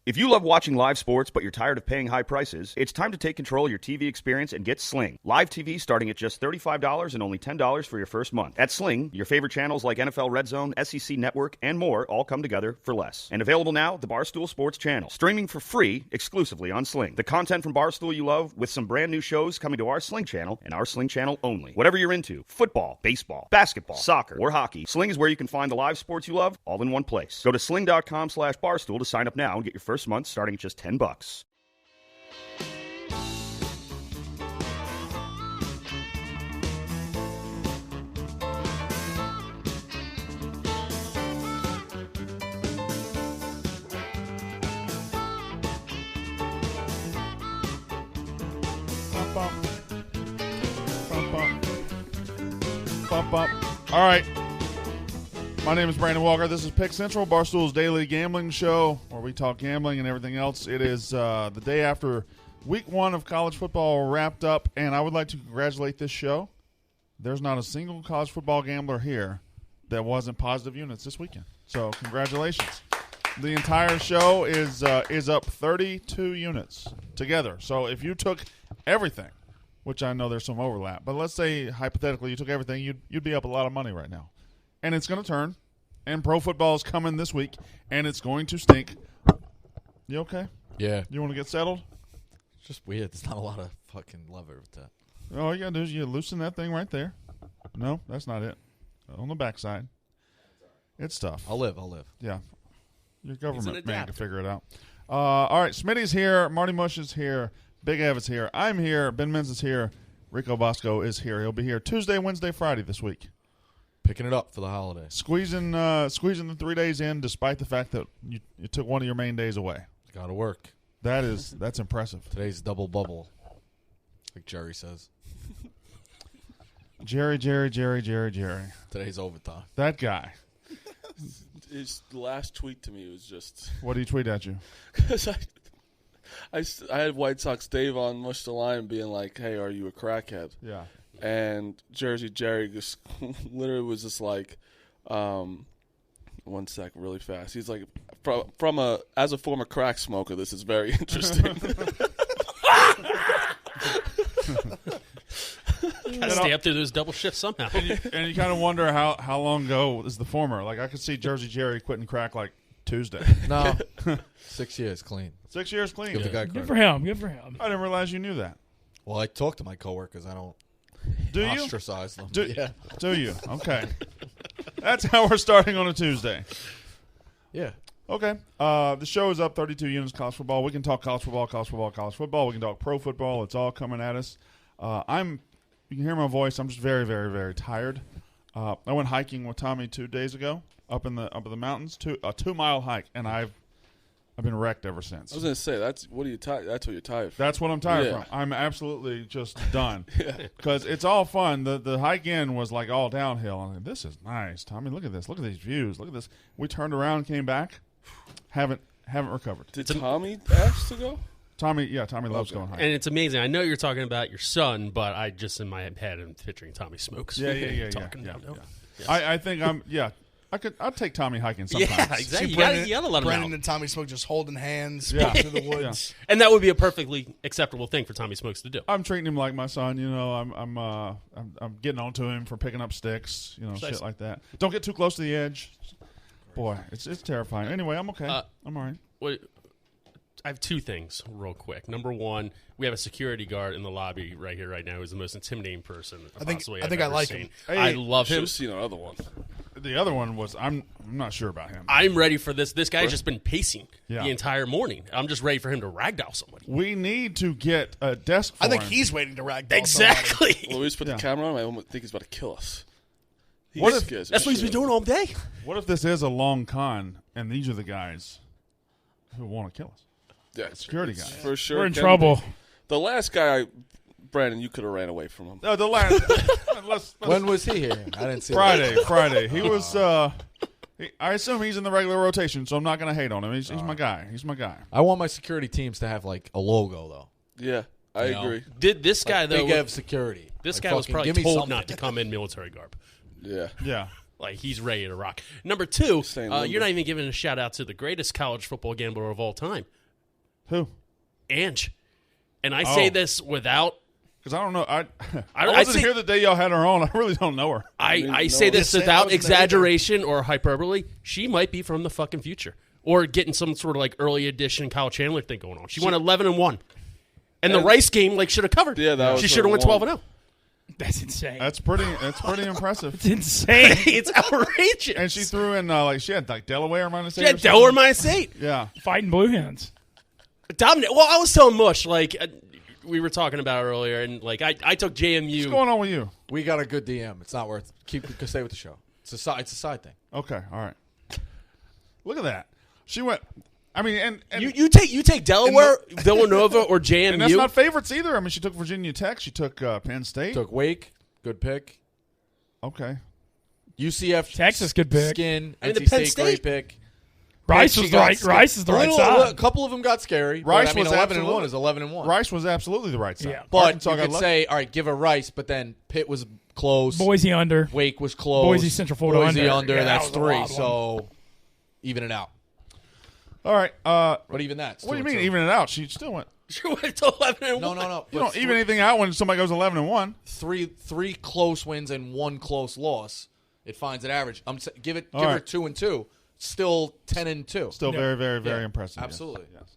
If you love watching live sports but you're tired of paying high prices, it's time to take control of your TV experience and get Sling. Live TV starting at just $35 and only $10 for your first month. At Sling, your favorite channels like NFL Red Zone, SEC Network, and more all come together for less. And available now, the Barstool Sports Channel, streaming for free exclusively on Sling. The content from Barstool you love with some brand new shows coming to our Sling channel and our Sling channel only. Whatever you're into, football, baseball, basketball, soccer, or hockey, Sling is where you can find the live sports you love all in one place. Go to sling.com/barstool to sign up now and get your first month starting at just $10. Bump, bump. All right. My name is Brandon Walker. This is Pick Central, Barstool's daily gambling show where we talk gambling and everything else. It is the day after week 1 of college football wrapped up, and I would like to congratulate this show. There's not a single college football gambler here that wasn't positive units this weekend. So congratulations. The entire show is up 32 units together. So if you took everything, which I know there's some overlap, but let's say hypothetically you took everything, you'd be up a lot of money right now. And it's going to turn, and pro football is coming this week, and it's going to stink. You okay? Yeah. You want to get settled? It's just weird. There's not a lot of fucking lever with that. All you got to do is you loosen that thing right there. No, that's not it. On the backside. It's tough. I'll live. Yeah. Your government man can figure it out. All right, Smitty's here. Marty Mush is here. Big Ev is here. I'm here. Ben Menz is here. Rico Bosco is here. He'll be here Tuesday, Wednesday, Friday this week. Picking it up for the holidays. Squeezing the 3 days in, despite the fact that you took one of your main days away. Got to work. That's impressive. Today's double bubble, like Jerry says. Jerry. Today's overtime. That guy. His last tweet to me was just What did he tweet at you? because I had White Sox Dave on Mush the Line being like, "Hey, are you a crackhead?" Yeah. And Jersey Jerry just literally was just like, 1 sec, really fast. He's like, as a former crack smoker, this is very interesting. Gotta stay up through those double shifts somehow. And you kind of wonder how long ago is the former. Like, I could see Jersey Jerry quitting crack like Tuesday. No. 6 years clean. 6 years clean. Give the guy Good credit. for him. I didn't realize you knew that. Well, I talk to my coworkers. I don't Do you? ostracize them. Do you? Okay. That's how we're starting on a Tuesday. Yeah. Okay. The show is up 32 units college football. We can talk college football. We can talk pro football. It's all coming at us. You can hear my voice. I'm just very, very, very tired. I went hiking with Tommy 2 days ago up in the mountains, a 2-mile hike, and I've been wrecked ever since. I was gonna say that's what you're tired from. That's what I'm tired Yeah. from. I'm absolutely just done because it's all fun. The hike in was like all downhill. I'm like, this is nice, Tommy. Look at this. Look at these views. Look at this. We turned around, came back, haven't recovered. Did Tommy ask to go? Tommy loves going hiking. And it's amazing. I know you're talking about your son, but I just in my head am picturing Tommy Smokes. Yeah. Talking downhill. Yes. I think I'd take Tommy hiking sometimes. Yeah, exactly. You gotta let him Brendan out. and Tommy Smoke just holding hands Yeah. through the woods. And that would be a perfectly acceptable thing for Tommy Smokes to do. I'm treating him like my son. You know, I'm getting onto him for picking up sticks. You know, shit like that. Don't get too close to the edge. Boy, it's terrifying. Anyway, I'm okay. I'm all right. I have 2 things real quick. Number one, we have a security guard in the lobby right here, right now, who's the most intimidating person I think I've I ever like seen. him. Hey, I love Should him. have seen another one. The other one was I'm not sure about him. I'm ready for this. This guy's just been pacing Yeah. the entire morning. I'm just ready for him to ragdoll somebody. We need to get a desk for I think him. he's waiting to ragdoll Exactly. Well, we just put Yeah. the camera on. I almost think he's about to kill us. What if- scares That's the what he's been shit doing all day. What if this is a long con and these are the guys who want to kill us? Yeah, Security it's guys. for sure. We're in can be. trouble. The last guy, Brandon, you could have ran away from him. No, the last. let's When was he here? I didn't see Friday. He was. I assume he's in the regular rotation, so I'm not going to hate on him. He's my guy. He's my guy. I want my security teams to have like a logo though. Yeah, I You know? agree. Did this guy though? Big Ev security. This Like, guy was fucking probably give me told something. not to come in military garb. Yeah. Yeah. Like, he's ready to rock. Number two, Staying you're limber. not even giving a shout-out to the greatest college football gambler of all time, Who? Ange. And I say Oh. this without Because I don't know. I I wasn't say- here the day y'all had her on. I really don't know her. I say this Just say I without wasn't there exaggeration or hyperbole. She might be from the fucking future, or getting some sort of like early edition Kyle Chandler thing going on. She won 11-1, and the Rice game like should have covered. Yeah, that was she her should have went one. 12-0. That's insane. That's pretty impressive. It's insane. It's outrageous. And she threw in like she had like Delaware minus 8. She had Delaware -8. Yeah. Fighting Blue Hens. Dominant. Well, I was telling Mush like we were talking about earlier, and like I took JMU. What's going on with you? We got a good DM. It's not worth. Stay with the show. It's a side thing. Okay. All right. Look at that. She went. I mean, and You take Delaware, Villanova, or JMU. and that's not favorites either. I mean, she took Virginia Tech. She took Penn State. Took Wake. Good pick. Okay. UCF. Texas, good pick. Skin. And the NC Penn State, great State. pick. Rice She was got right. scared. Rice is the right A side. couple of them got scary. Rice but, I mean, was 11-1 is 11-1. Rice was absolutely the right side. Yeah. But Arkansas you got could lucky. say, all right, give her Rice, but then Pitt was close. Boise under. Wake was close. Boise Central Florida Boise under. Yeah, that that's was a 3. wild So even it out. All right. What even that? What do you mean even it out? She still went. She went to 11-1. No. You don't even anything out when somebody goes 11-1. Three close wins and 1 close loss. It finds an average. Give her right. 2-2. Still 10-2. Still Yeah. very, very, very Yeah, impressive. yes. absolutely. Yes.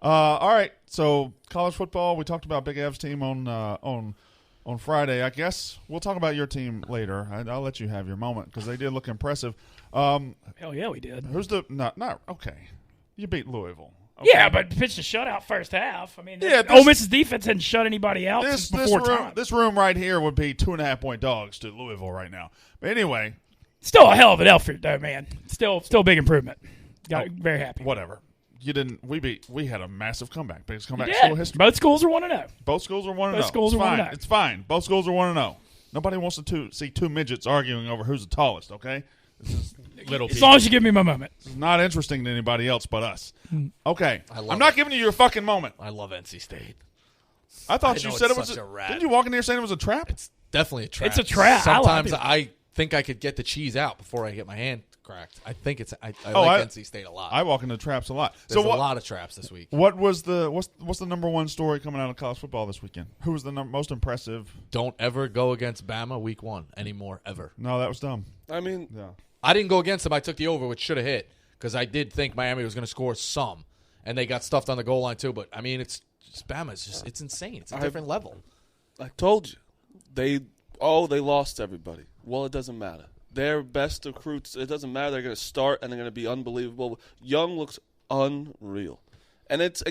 All right. So college football. We talked about Big Ev's team on Friday. I guess we'll talk about your team later. I'll let you have your moment because they did look impressive. Hell yeah, we did. Who's the not okay? You beat Louisville. Okay. Yeah, but pitched a shutout first half. I mean, Yeah, Ole Miss's defense hadn't shut anybody out this since before room, time. this room right here would be 2.5-point dogs to Louisville right now. But anyway, Still a hell of an effort, though, man. Still big improvement. Got very happy. whatever. You didn't. We had a massive comeback. Biggest comeback in Yeah. school history. Both schools are 1-0. Both schools are 1-0. Both schools it's are fine. 1-0. It's fine. Both schools are 1-0. Nobody wants to see two midgets arguing over who's the tallest. Okay, Little As long as you give me my moment. it's not interesting to anybody else but us. Okay, love I'm not it. giving you your fucking moment. I love NC State. I thought I you know said it's it was such a rat. Didn't you walk in here saying it was a trap? It's definitely a trap. It's a trap. I like Sometimes it. I think I could get the cheese out before I get my hand cracked. I think it's. I Oh, like NC State a lot. I walk into traps a lot. There's so what? a lot of traps this week. What was what's the number one story coming out of college football this weekend? Who was the most impressive? Don't ever go against Bama week 1 anymore, ever. No, that was dumb. I mean, Yeah. I didn't go against them. I took the over, which should have hit because I did think Miami was going to score some, and they got stuffed on the goal line too. But I mean, it's just Bama. It's insane. It's a different level. I told you. They lost everybody. Well, it doesn't matter. Their best recruits, it doesn't matter. They're going to start, and they're going to be unbelievable. Young looks unreal. And it's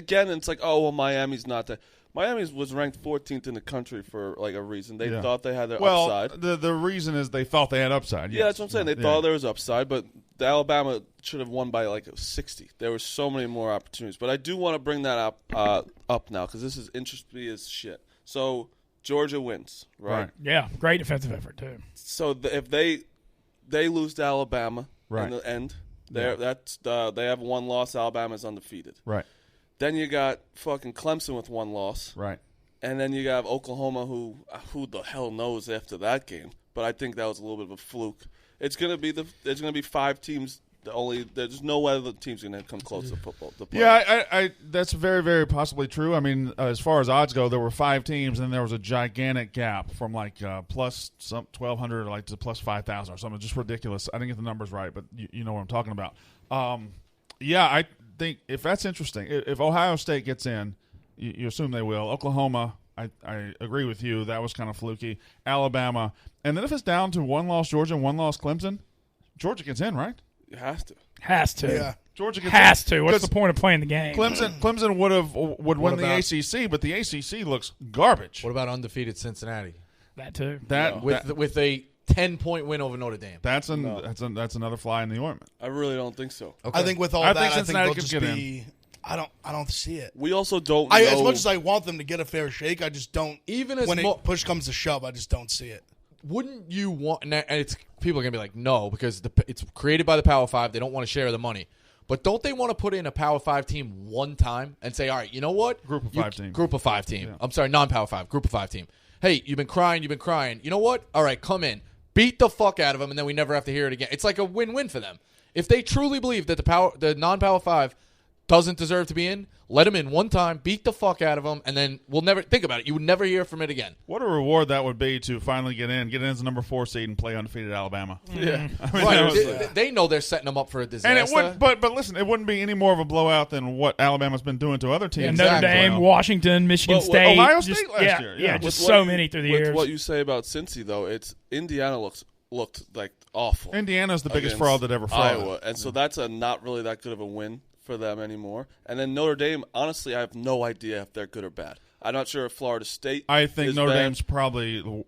like, oh, well, Miami's not that. Miami was ranked 14th in the country for like a reason. They Yeah. thought they had their Well, upside. the reason is they thought they had upside. Yeah, yes. that's what I'm saying. They Yeah. thought there was upside, but the Alabama should have won by like 60. There were so many more opportunities. But I do want to bring that up now because this is interesting me as shit. So Georgia wins, right? Right. Yeah, great defensive effort, too. So if they lose to Alabama Right. in the end, they have one loss. Alabama's undefeated. Right. Then you got fucking Clemson with one loss, Right. and then you got Oklahoma, who the hell knows after that game. But I think that was a little bit of a fluke. It's gonna be 5 teams. There's no other team's gonna come close to football. To play. Yeah, I that's very, very possibly true. I mean, as far as odds go, there were 5 teams, and there was a gigantic gap from like plus some 1,200 like to plus 5,000 or something. Just ridiculous. I didn't get the numbers right, but you know what I'm talking about. Yeah, I think if that's interesting, if Ohio State gets in, you assume they will. Oklahoma, I agree with you. That was kind of fluky. Alabama, and then if it's down to 1 loss Georgia and 1 loss Clemson, Georgia gets in, right? You have to. Has to. Yeah. Georgia gets Has in. to. What's 'Cause the point of playing the game? Clemson would win the about- ACC, but the ACC looks garbage. What about undefeated Cincinnati That, too. with a 10-point win over Notre Dame? That's another fly in the ointment. I really don't think so. Okay. I think with all I that, think I think Cincinnati they'll could just get in. be. I don't see it. We also don't know. As much as I want them to get a fair shake, I just don't. Even as when mo- push comes to shove, I just don't see it. Wouldn't you want? And it's people are gonna be like, no, because it's created by the Power 5. They don't want to share the money. But don't they want to put in a Power 5 team one time and say, all right, you know what? Group of 5 team. Group of 5 team. Yeah. I'm sorry, non-Power 5. Group of 5 team. Hey, you've been crying. You know what? All right, come in. beat the fuck out of them, and then we never have to hear it again. It's like a win-win for them. If they truly believe that the non-Power 5 doesn't deserve to be in, let them in one time, beat the fuck out of them, and then we'll never think about it. You would never hear from it again. What a reward that would be to finally get in as a number 4 seed and play undefeated Alabama. Yeah. Right. They know they're setting them up for a disaster. And it would, but listen, it wouldn't be any more of a blowout than what Alabama's been doing to other teams. Notre Dame, Washington, Michigan State. Ohio State last year. Yeah, Yeah. just With so what many through the with years. what you say about Cincy, though, it's Indiana looked like awful. Indiana's the biggest against fraud that ever fraud. Iowa, and so that's a not really that good of a win for them anymore. And then Notre Dame, honestly, I have no idea if they're good or bad. I'm not sure if Florida State. I think is Notre bad. Dame's probably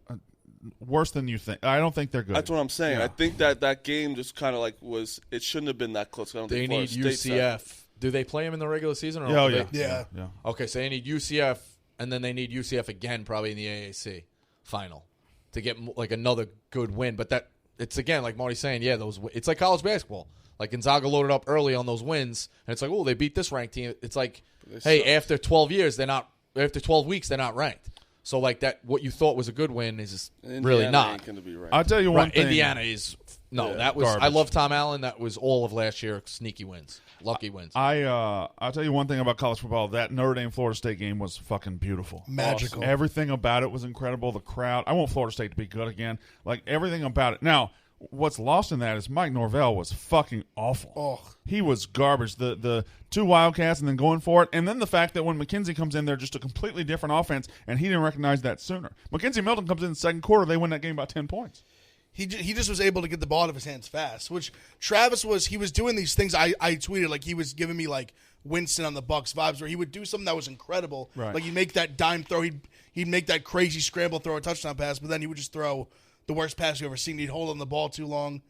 worse than you think. I don't think they're good. That's what I'm saying. Yeah. I think that game just kind of like was. It shouldn't have been that close. I don't They think need Florida State's that- UCF. Do they play them in the regular season? Or Oh, do yeah. they- Yeah. Okay, so they need UCF, and then they need UCF again probably in the AAC final to get like another good win. But that it's again like Marty's saying, yeah, it's like college basketball. Like Gonzaga loaded up early on those wins, and it's like, oh, they beat this ranked team. It's like, hey, after 12 years, after 12 weeks, they're not ranked. So like that, what you thought was a good win is just Indiana really not. ain't gonna be right. I'll tell you one Right, thing. Indiana is no. Yeah. That was Garbage. I love Tom Allen. That was all of last year. Sneaky wins, lucky wins. I'll tell you one thing about college football. That Notre Dame Florida State game was fucking beautiful. Magical. Everything about it was incredible. The crowd. I want Florida State to be good again. Like everything about it. Now, what's lost in that is Mike Norvell was fucking awful. Oh. He was garbage. The 2 Wildcats and then going for it, and then the fact that when McKenzie comes in, they're just a completely different offense, and he didn't recognize that sooner. McKenzie Milton comes in the second quarter. They win that game by 10 points. He just was able to get the ball out of his hands fast, which Travis was. He was doing these things. I tweeted like he was giving me like Winston on the Bucks vibes, where he would do something that was incredible. Right. Like he'd make that dime throw. He'd make that crazy scramble throw, a touchdown pass, but then he would just throw the worst pass you've ever seen. He'd hold on the ball too long.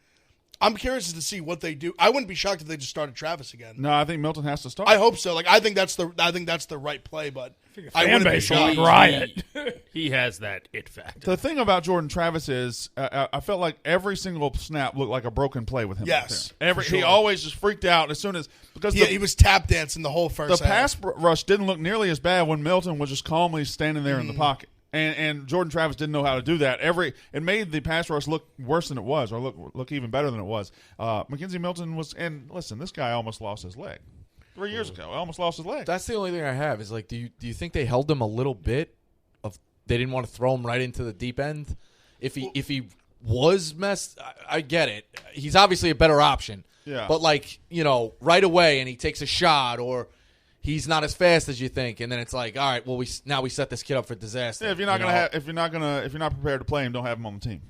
I'm curious to see what they do. I wouldn't be shocked if they just started Travis again. No, I think Milton has to start. I hope so. Like I think that's the right play, but I Fan wouldn't be base will shocked. riot. He has that it factor. The thing about Jordan Travis is, I felt like every single snap looked like a broken play with him. Yes, back there. for sure. He always just freaked out as soon as because He was tap dancing the whole first the half. pass rush didn't look nearly as bad when Milton was just calmly standing there in the pocket. And Jordan Travis didn't know how to do that. It made the pass rush look worse than it was, or look even better than it was. Mackenzie Milton was, and listen, this guy almost lost his leg 3 years ago. Almost lost his leg. That's the only thing I have is like, do you think they held him a little bit? They didn't want to throw him right into the deep end. If he was messed, I get it. He's obviously a better option. Yeah. But like right away, and he takes a shot, or he's not as fast as you think, and then it's like, all right, well, we set this kid up for disaster. Yeah, if you're not prepared to play him, don't have him on the team.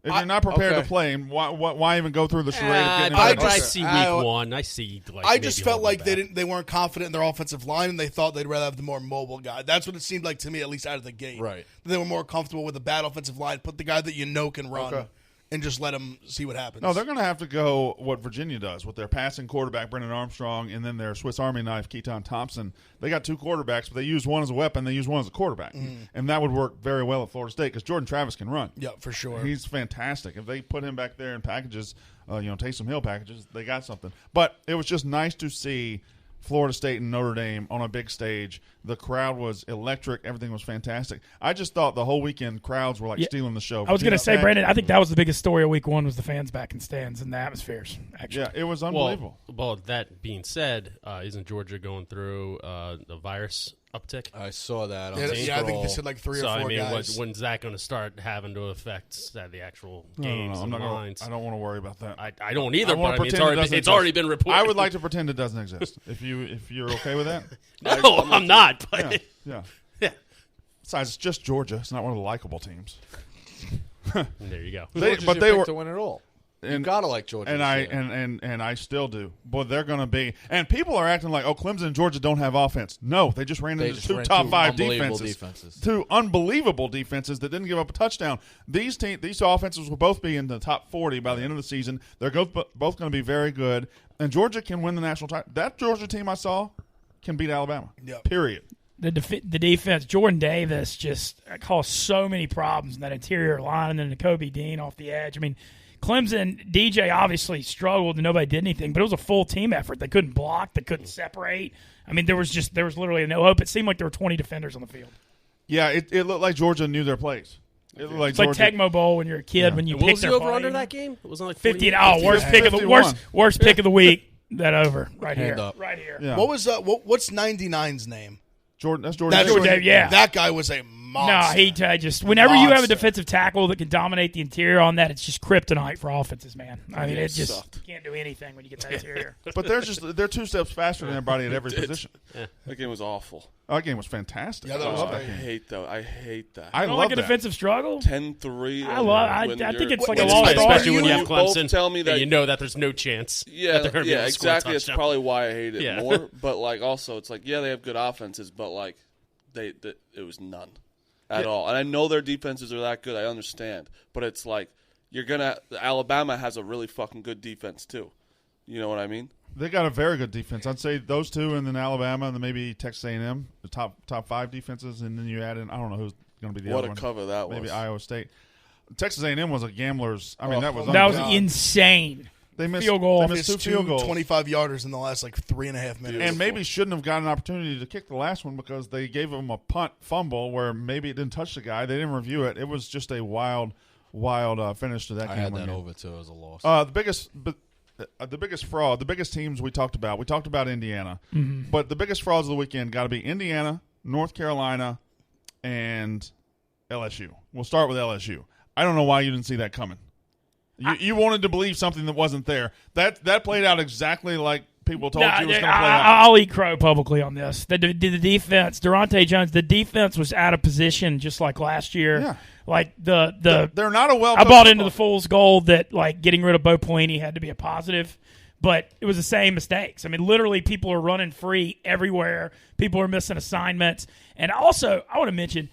If you're not prepared okay. to play him, why even go through the charade of getting him? I back? just- see week one. I see. Like, I just maybe felt holding like back. they weren't confident in their offensive line, and they thought they'd rather have the more mobile guy. That's what it seemed like to me, at least out of the gate. Right. They were more comfortable with a bad offensive line. Put the guy that can run, Okay. and just let him see what happens. No, they're going to have to go what Virginia does with their passing quarterback, Brendan Armstrong, and then their Swiss Army knife, Keaton Thompson. They got 2 quarterbacks, but they use one as a weapon. They use one as a quarterback. And that would work very well at Florida State because Jordan Travis can run. Yeah, for sure. He's fantastic. If they put him back there in packages, Taysom Hill packages, they got something. But it was just nice to see Florida State and Notre Dame on a big stage. The crowd was electric. Everything was fantastic. I just thought the whole weekend crowds were like stealing the show. I was going to Virginia say, Tech- Brandon, I think that was the biggest story of week one was the fans back in stands and the atmospheres, actually. Yeah, it was unbelievable. Well, that being said, isn't Georgia going through the virus uptick? I saw that on Yeah, April. I think they said like 3 or 4 I mean, guys. when's that going to start having to affect the actual No, games I'm and not gonna, lines? I don't want to worry about that. I don't either, I but wanna I mean, pretend it doesn't it's exist. already been reported. I would like to pretend it doesn't exist. If you're okay with that, No, I'm not. But yeah, yeah. yeah. Besides, it's just Georgia. It's not one of the likable teams. There you go. Georgia's but your they pick were- to win it all. You and- gotta like Georgia. And this I year. and I still do. But they're going to be. And people are acting like, Clemson and Georgia don't have offense. No, they just ran They into just 2 ran top 2 5 unbelievable defenses. defenses. 2 unbelievable defenses that didn't give up a touchdown. These 2 offenses will both be in the top 40 by the end of the season. They're both going to be very good. And Georgia can win the national title. That Georgia team I saw can beat Alabama. Yep. Period. The defense, Jordan Davis just caused so many problems in that interior line, and then Kobe Dean off the edge. I mean, Clemson, DJ obviously struggled and nobody did anything, but it was a full team effort. They couldn't block. They couldn't separate. I mean, there was literally no hope. It seemed like there were 20 defenders on the field. Yeah, it looked like Georgia knew their plays. It looked like It's like Georgia. Tecmo Bowl when you're a kid when you What pick was the their over under play. that game? It wasn't like 15. 48? Oh, worst pick of the 51. worst pick of the week. That over right Hand here, up. right here. Yeah. What was what's 99's name? Jordan? That's Jordan. That's Davis. Jordan Davis, yeah. That guy was a monster. No, just whenever you have a Monster. defensive tackle that can dominate the interior on that, it's just kryptonite for offenses, man. I mean, Yeah, it just sucked. you can't do anything when you get that interior. But they're 2 steps faster than everybody at every position. That game was awful. That game was fantastic. Yeah, that was I great. hate that. I hate that. I You don't love like a that. defensive struggle. 10-3. I think it's like a It's lost like- art. Especially when you have You both Clemson. tell me that- and you know that there's no chance. Yeah, that they're gonna be able to score a exactly. That's touchdown. probably why I hate it Yeah. more. But like, also, it's like, yeah, they have good offenses, but like, it was none at all. And I know their defenses are that good. I understand, but it's like Alabama has a really fucking good defense too. You know what I mean? They got a very good defense. I'd say those 2, and then Alabama, and then maybe Texas A&M, the top 5 defenses, and then you add in I don't know who's going to be the What other a one. cover that was. Maybe Iowa State. Texas A&M was a gambler's. I mean, that was That was unbelievable. insane. They missed field goal. They missed Missed 2 field goals. 25-yarders in the last 3.5 minutes. And maybe shouldn't have gotten an opportunity to kick the last one because they gave him a punt fumble where maybe it didn't touch the guy. They didn't review it. It was just a wild finish to that I game. had that over too as a loss. The biggest fraud, the biggest teams we talked about Indiana. But the biggest frauds of the weekend got to be Indiana, North Carolina, and LSU. We'll start with LSU. I don't know why you didn't see that coming. You wanted to believe something that wasn't there. That played out exactly like people told you it was going to play out. I'll eat crow publicly on this. The defense, Durante Jones, the defense was out of position just like last year. Yeah. Like the They're not a well. I bought into the fool's gold that like getting rid of Bo Pelini had to be a positive, but it was the same mistakes. I mean, literally, people are running free everywhere. People are missing assignments, and also I want to mention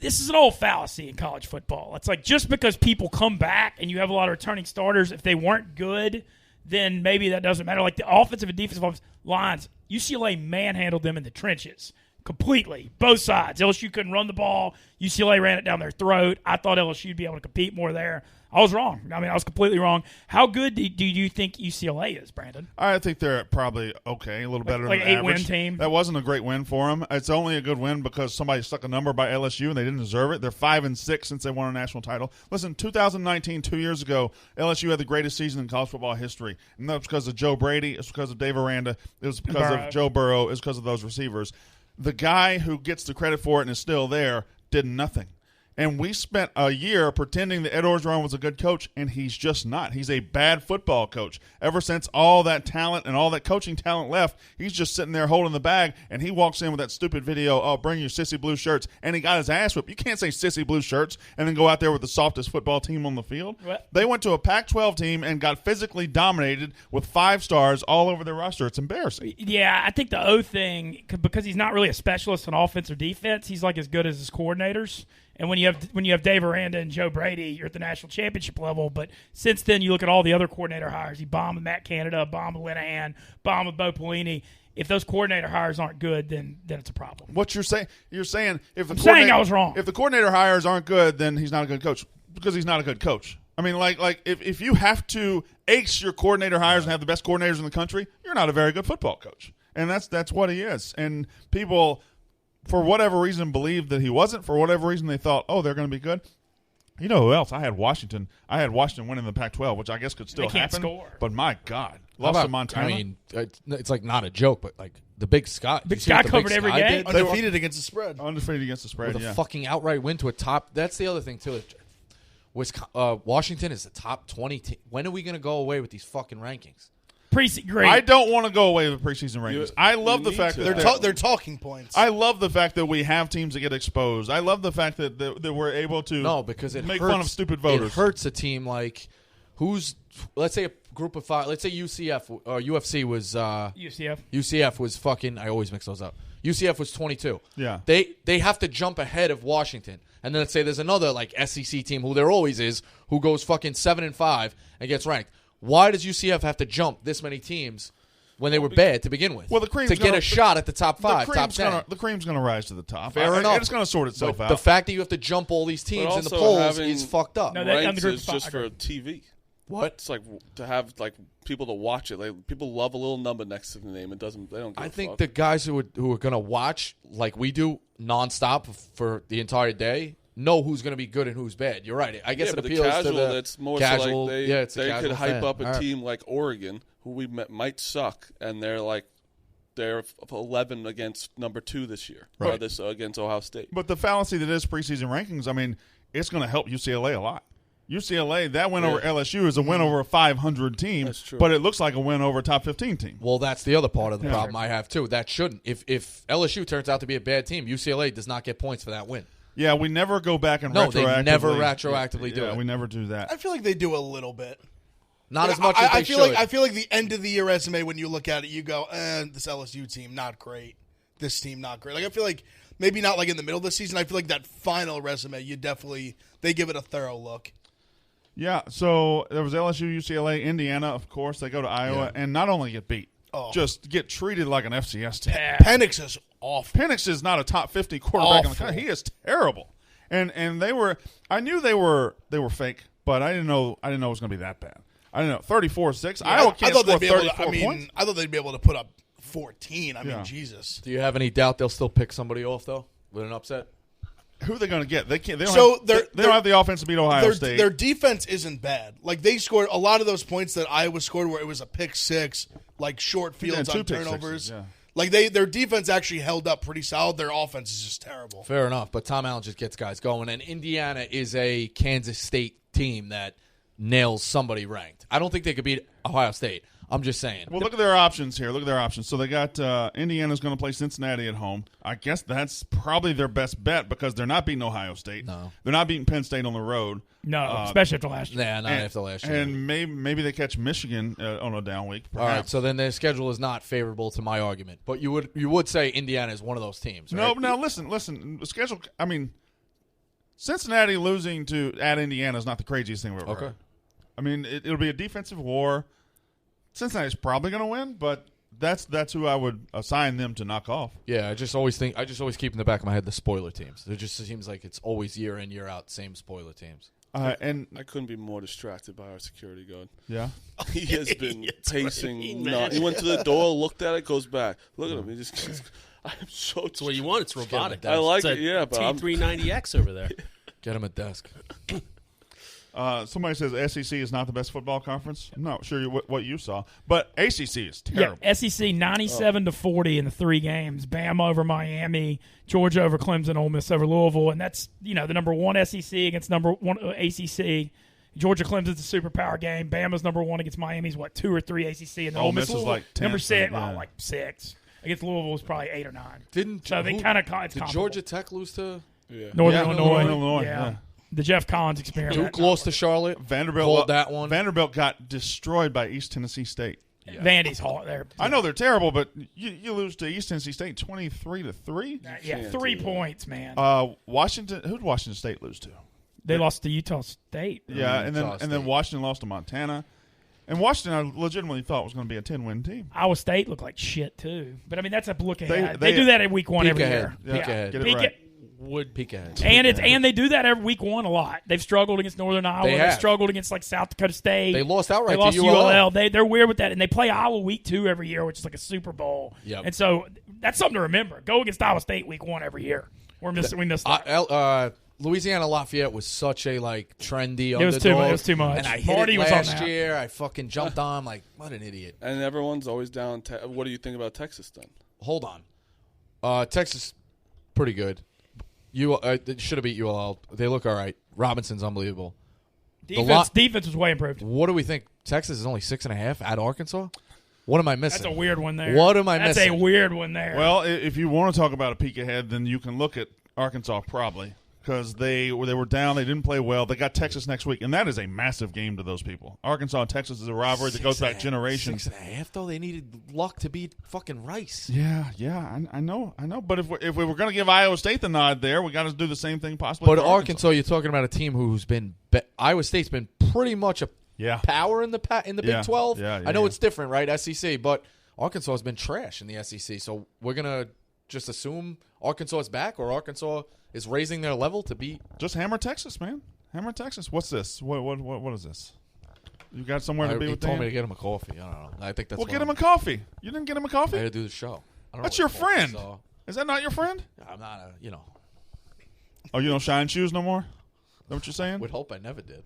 this is an old fallacy in college football. It's like just because people come back and you have a lot of returning starters, if they weren't good, then maybe that doesn't matter. Like the offensive and defensive lines, UCLA manhandled them in the trenches. Completely. Both sides. LSU couldn't run the ball. UCLA ran it down their throat. I thought LSU would be able to compete more there. I was wrong. I mean, I was completely wrong. How good do you think UCLA is, Brandon? I think they're probably okay, a little better like than 8-win average. team? That wasn't a great win for them. It's only a good win because somebody stuck a number by LSU and they didn't deserve it. They're 5-6 since they won a national title. Listen, 2019, 2 years ago, LSU had the greatest season in college football history, and that was because of Joe Brady. It's because of Dave Aranda. It was because of Joe Burrow. It was because of those receivers. The guy who gets the credit for it and is still there did nothing. And we spent a year pretending that Ed Orgeron was a good coach, and he's just not. He's a bad football coach. Ever since all that talent and all that coaching talent left, he's just sitting there holding the bag, and he walks in with that stupid video, oh, bring your sissy blue shirts, and he got his ass whipped. You can't say sissy blue shirts and then go out there with the softest football team on the field. What? They went to a Pac-12 team and got physically dominated with 5 stars all over their roster. It's embarrassing. Yeah, I think the O thing, because he's not really a specialist in offense or defense, he's like as good as his coordinators. And when you have Dave Aranda and Joe Brady, you're at the national championship level. But since then, you look at all the other coordinator hires. He bombed with Matt Canada, bombed with Linehan, bombed with Bo Pelini. If those coordinator hires aren't good, then it's a problem. What you're saying if the saying coordinator- I was wrong. If the coordinator hires aren't good, then he's not a good coach because he's not a good coach. I mean, like if you have to ace your coordinator hires and have the best coordinators in the country, you're not a very good football coach. And that's what he is. And people, for whatever reason, believed that he wasn't. For whatever reason, they thought, oh, they're going to be good. You know who else? I had Washington winning the Pac-12, which I guess could still They can't happen. score. But my God, How lost about- to Montana. I mean, it's like not a joke, but like the Big Sky. Big You see Sky what the Big covered every Sky game. did? Undefeated against the spread. Undefeated against the spread. With a Yeah. fucking outright win to a top. That's the other thing too. Washington is the top 20 team. When are we going to go away with these fucking rankings? Great. I don't want to go away with preseason rankings. I love the need fact to. that They're talking points. I love the fact that we have teams that get exposed. I love the fact that we're able to No, because it make hurts, fun of stupid voters. It hurts a team like let's say a group of 5. Let's say UCF or UFC was UCF. UCF was fucking. I always mix those up. UCF was 22. Yeah. They have to jump ahead of Washington, and then let's say there's another like SEC team who there always is who goes fucking 7-5 and gets ranked. Why does UCF have to jump this many teams when they were bad to begin with? Well, the cream's to get gonna- a shot at the top 5, the top cream's 10. the cream's going to rise to the top. Fair enough. It's going to sort itself But out. the fact that you have to jump all these teams in the also polls having- is fucked up. No, that- on the Ranks group is of just five. for TV. What? It's like to have like people to watch it. Like people love a little number next to the name. They don't. Give I a think fuck. the guys who are going to watch like we do nonstop for the entire day know who's going to be good and who's bad. You're right. I guess Yeah, it but appeals the casual, to the that's more casual. so like it's a they casual could hype fan. up a All right. team like Oregon, who might suck, and they're 11 against number 2 this year, or Right. this against Ohio State. But the fallacy that is preseason rankings, I mean, it's going to help UCLA a lot. UCLA, that win over LSU is a win over a 500 team, That's true. but it looks like a win over a top 15 team. Well, that's the other part of the problem I have too. That shouldn't. If LSU turns out to be a bad team, UCLA does not get points for that win. Yeah, we never go back and No, retroactively. they never retroactively do Yeah, it. we never do that. I feel like they do a little bit. Not Like, as much as they I feel should. like I feel like the end of the year resume, when you look at it, you go, this LSU team not great. This team not great. Like I feel like maybe not like in the middle of the season. I feel like that final resume, they give it a thorough look. Yeah, so there was LSU, UCLA, Indiana, of course. They go to Iowa and not only get beat, just get treated like an FCS team. Penix is awful. Penix is not a top 50 quarterback in the Awful. country. He is terrible. And they were – I knew they were fake, but I didn't know it was going to be that bad. I didn't know. 34-6. Iowa can't score 34 points. I thought they'd be able to put up 14. I Yeah. mean, Jesus. Do you have any doubt they'll still pick somebody off though with an upset? Who are they going to get? They can't. They don't, So have, they're- they don't have the offense to beat Ohio State. Their defense isn't bad. Like they scored a lot of those points that Iowa scored, where it was a pick six, like short fields two on pick turnovers. sixes, yeah. Like their defense actually held up pretty solid. Their offense is just terrible. Fair enough, but Tom Allen just gets guys going, and Indiana is a Kansas State team that nails somebody ranked. I don't think they could beat Ohio State. I'm just saying. Well, look at their options here. Look at their options. So they got Indiana's going to play Cincinnati at home. I guess that's probably their best bet because they're not beating Ohio State. No. They're not beating Penn State on the road. No, especially after last year. Nah, not after last year. And maybe they catch Michigan on a down week. All right, Perhaps. so then their schedule is not favorable to my argument. But you would say Indiana is one of those teams, No, right? now listen. The schedule. I mean, Cincinnati losing at Indiana is not the craziest thing we've ever Okay. heard. I mean, it'll be a defensive war. Cincinnati's probably going to win, but that's who I would assign them to knock off. Yeah, I just always keep in the back of my head the spoiler teams. It just seems like it's always year in, year out, same spoiler teams. And I couldn't be more distracted by our security guard. yeah, He has been That's what I pacing. mean, He man. went to the door, looked at it, goes back. Look at him. He just. I'm so. That's what you want. It's robotic. I like It's it, yeah, but I'm- T390X over there. Get him a desk. somebody says SEC is not the best football conference. I'm not sure what you saw, but ACC is terrible. Yeah, SEC 97-40 in the 3 games. Bama over Miami, Georgia over Clemson, Ole Miss over Louisville, and that's the number 1 SEC against number 1 ACC. Georgia Clemson's a superpower game. Bama's number 1 against Miami's 2 or 3 ACC, and then Ole Ole Miss Miss is like 10th, number 6, yeah. like 6 against Louisville was probably 8 or 9. So they kind of it's did comparable. Georgia Tech lose to Northern Yeah, Illinois, Illinois, yeah. yeah. The Jeff Collins experiment. Duke? Lost to Charlotte. Vanderbilt Called that one. Vanderbilt got destroyed by East Tennessee State. Vandy's hot there. I know they're terrible, but you lose to East Tennessee State 23-3. Yeah, 3 points, man. Washington. Who did Washington State lose to? They lost to Utah State. Yeah, and Utah then State. Washington lost to Montana. And Washington, I legitimately thought was going to be a 10-win team. Iowa State looked like shit too, but I mean that's a look ahead. they- They do that at week 1 Peek every ahead. year. Peek ahead. Get it Peek right. it- Would Peek ahead. and they do that every week 1 a lot. They've struggled against Northern Iowa. They They've have. struggled against like South Dakota State. They lost outright They to lost to ULL. They're weird with that, and they play Iowa week 2 every year, which is like a Super Bowl. Yep. And so that's something to remember. Go against Iowa State week 1 every year. We missed that. Louisiana Lafayette was such a trendy It was underdog. it was too much. And I hit Marty it was on last that. year. I fucking jumped on. Like, what an idiot. And everyone's always down. What do you think about Texas then? Hold on. Texas, pretty good. They should have beat ULL. They look all right. Robinson's unbelievable. Defense was way improved. What do we think? Texas is only 6.5 at Arkansas? What am I missing? That's a weird one there. What am I That's missing? a weird one there. Well, if you want to talk about a peek ahead, then you can look at Arkansas probably because they were down. They didn't play well. They got Texas next week, and that is a massive game to those people. Arkansas and Texas is a rivalry that goes back generations. 6.5 though. They needed luck to beat fucking Rice. Yeah, I know. But if we were going to give Iowa State the nod there, we got to do the same thing possibly. But for Arkansas, you're talking about a team who's been Iowa State's been pretty much a power in the Yeah. Big 12. Yeah, I know yeah. it's different, right? SEC, but Arkansas has been trash in the SEC. So we're gonna just assume Arkansas is back, or Arkansas is raising their level to beat. Just hammer Texas, man. Hammer Texas. What's this? What is this? You got somewhere to be He with told Dan? me to get him a coffee. I don't know. I think that's. Well, what get him I'm- a coffee. You didn't get him a I coffee? had to do the show. I don't That's know your what coffee friend. is, so Is that not your friend? I'm not a. Oh, you don't shine shoes no more? Is that what you're saying? Would hope I never did.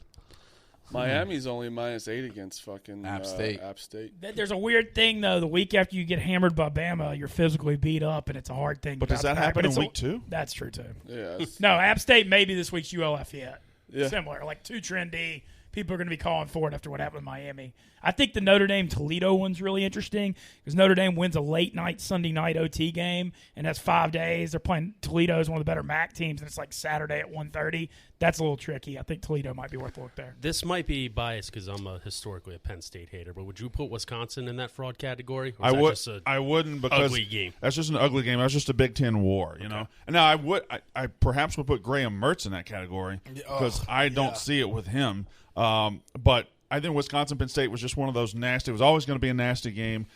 Miami's only -8 against fucking App State. App State. There's a weird thing though. The week after you get hammered by Bama, you're physically beat up, and it's a hard thing. But to does that bounce back. happen But in it's week 2? That's true too. Yeah. No, App State maybe this week's ULF yet. Yeah. Similar, like 2 trendy. People are going to be calling for it after what happened with Miami. I think the Notre Dame Toledo one's really interesting because Notre Dame wins a late night Sunday night OT game, and that's 5 days. They're playing Toledo's one of the better MAC teams, and it's like Saturday at 1:30. That's a little tricky. I think Toledo might be worth a look there. This might be biased because I'm historically a Penn State hater, but would you put Wisconsin in that fraud category? Or I is that would. just a I wouldn't because ugly game? that's just an ugly game. That's just a Big Ten war, you know. And now I would. I perhaps would put Graham Mertz in that category because I don't see it with him. But I think Wisconsin Penn State was just one of those nasty. It was always going to be a nasty game.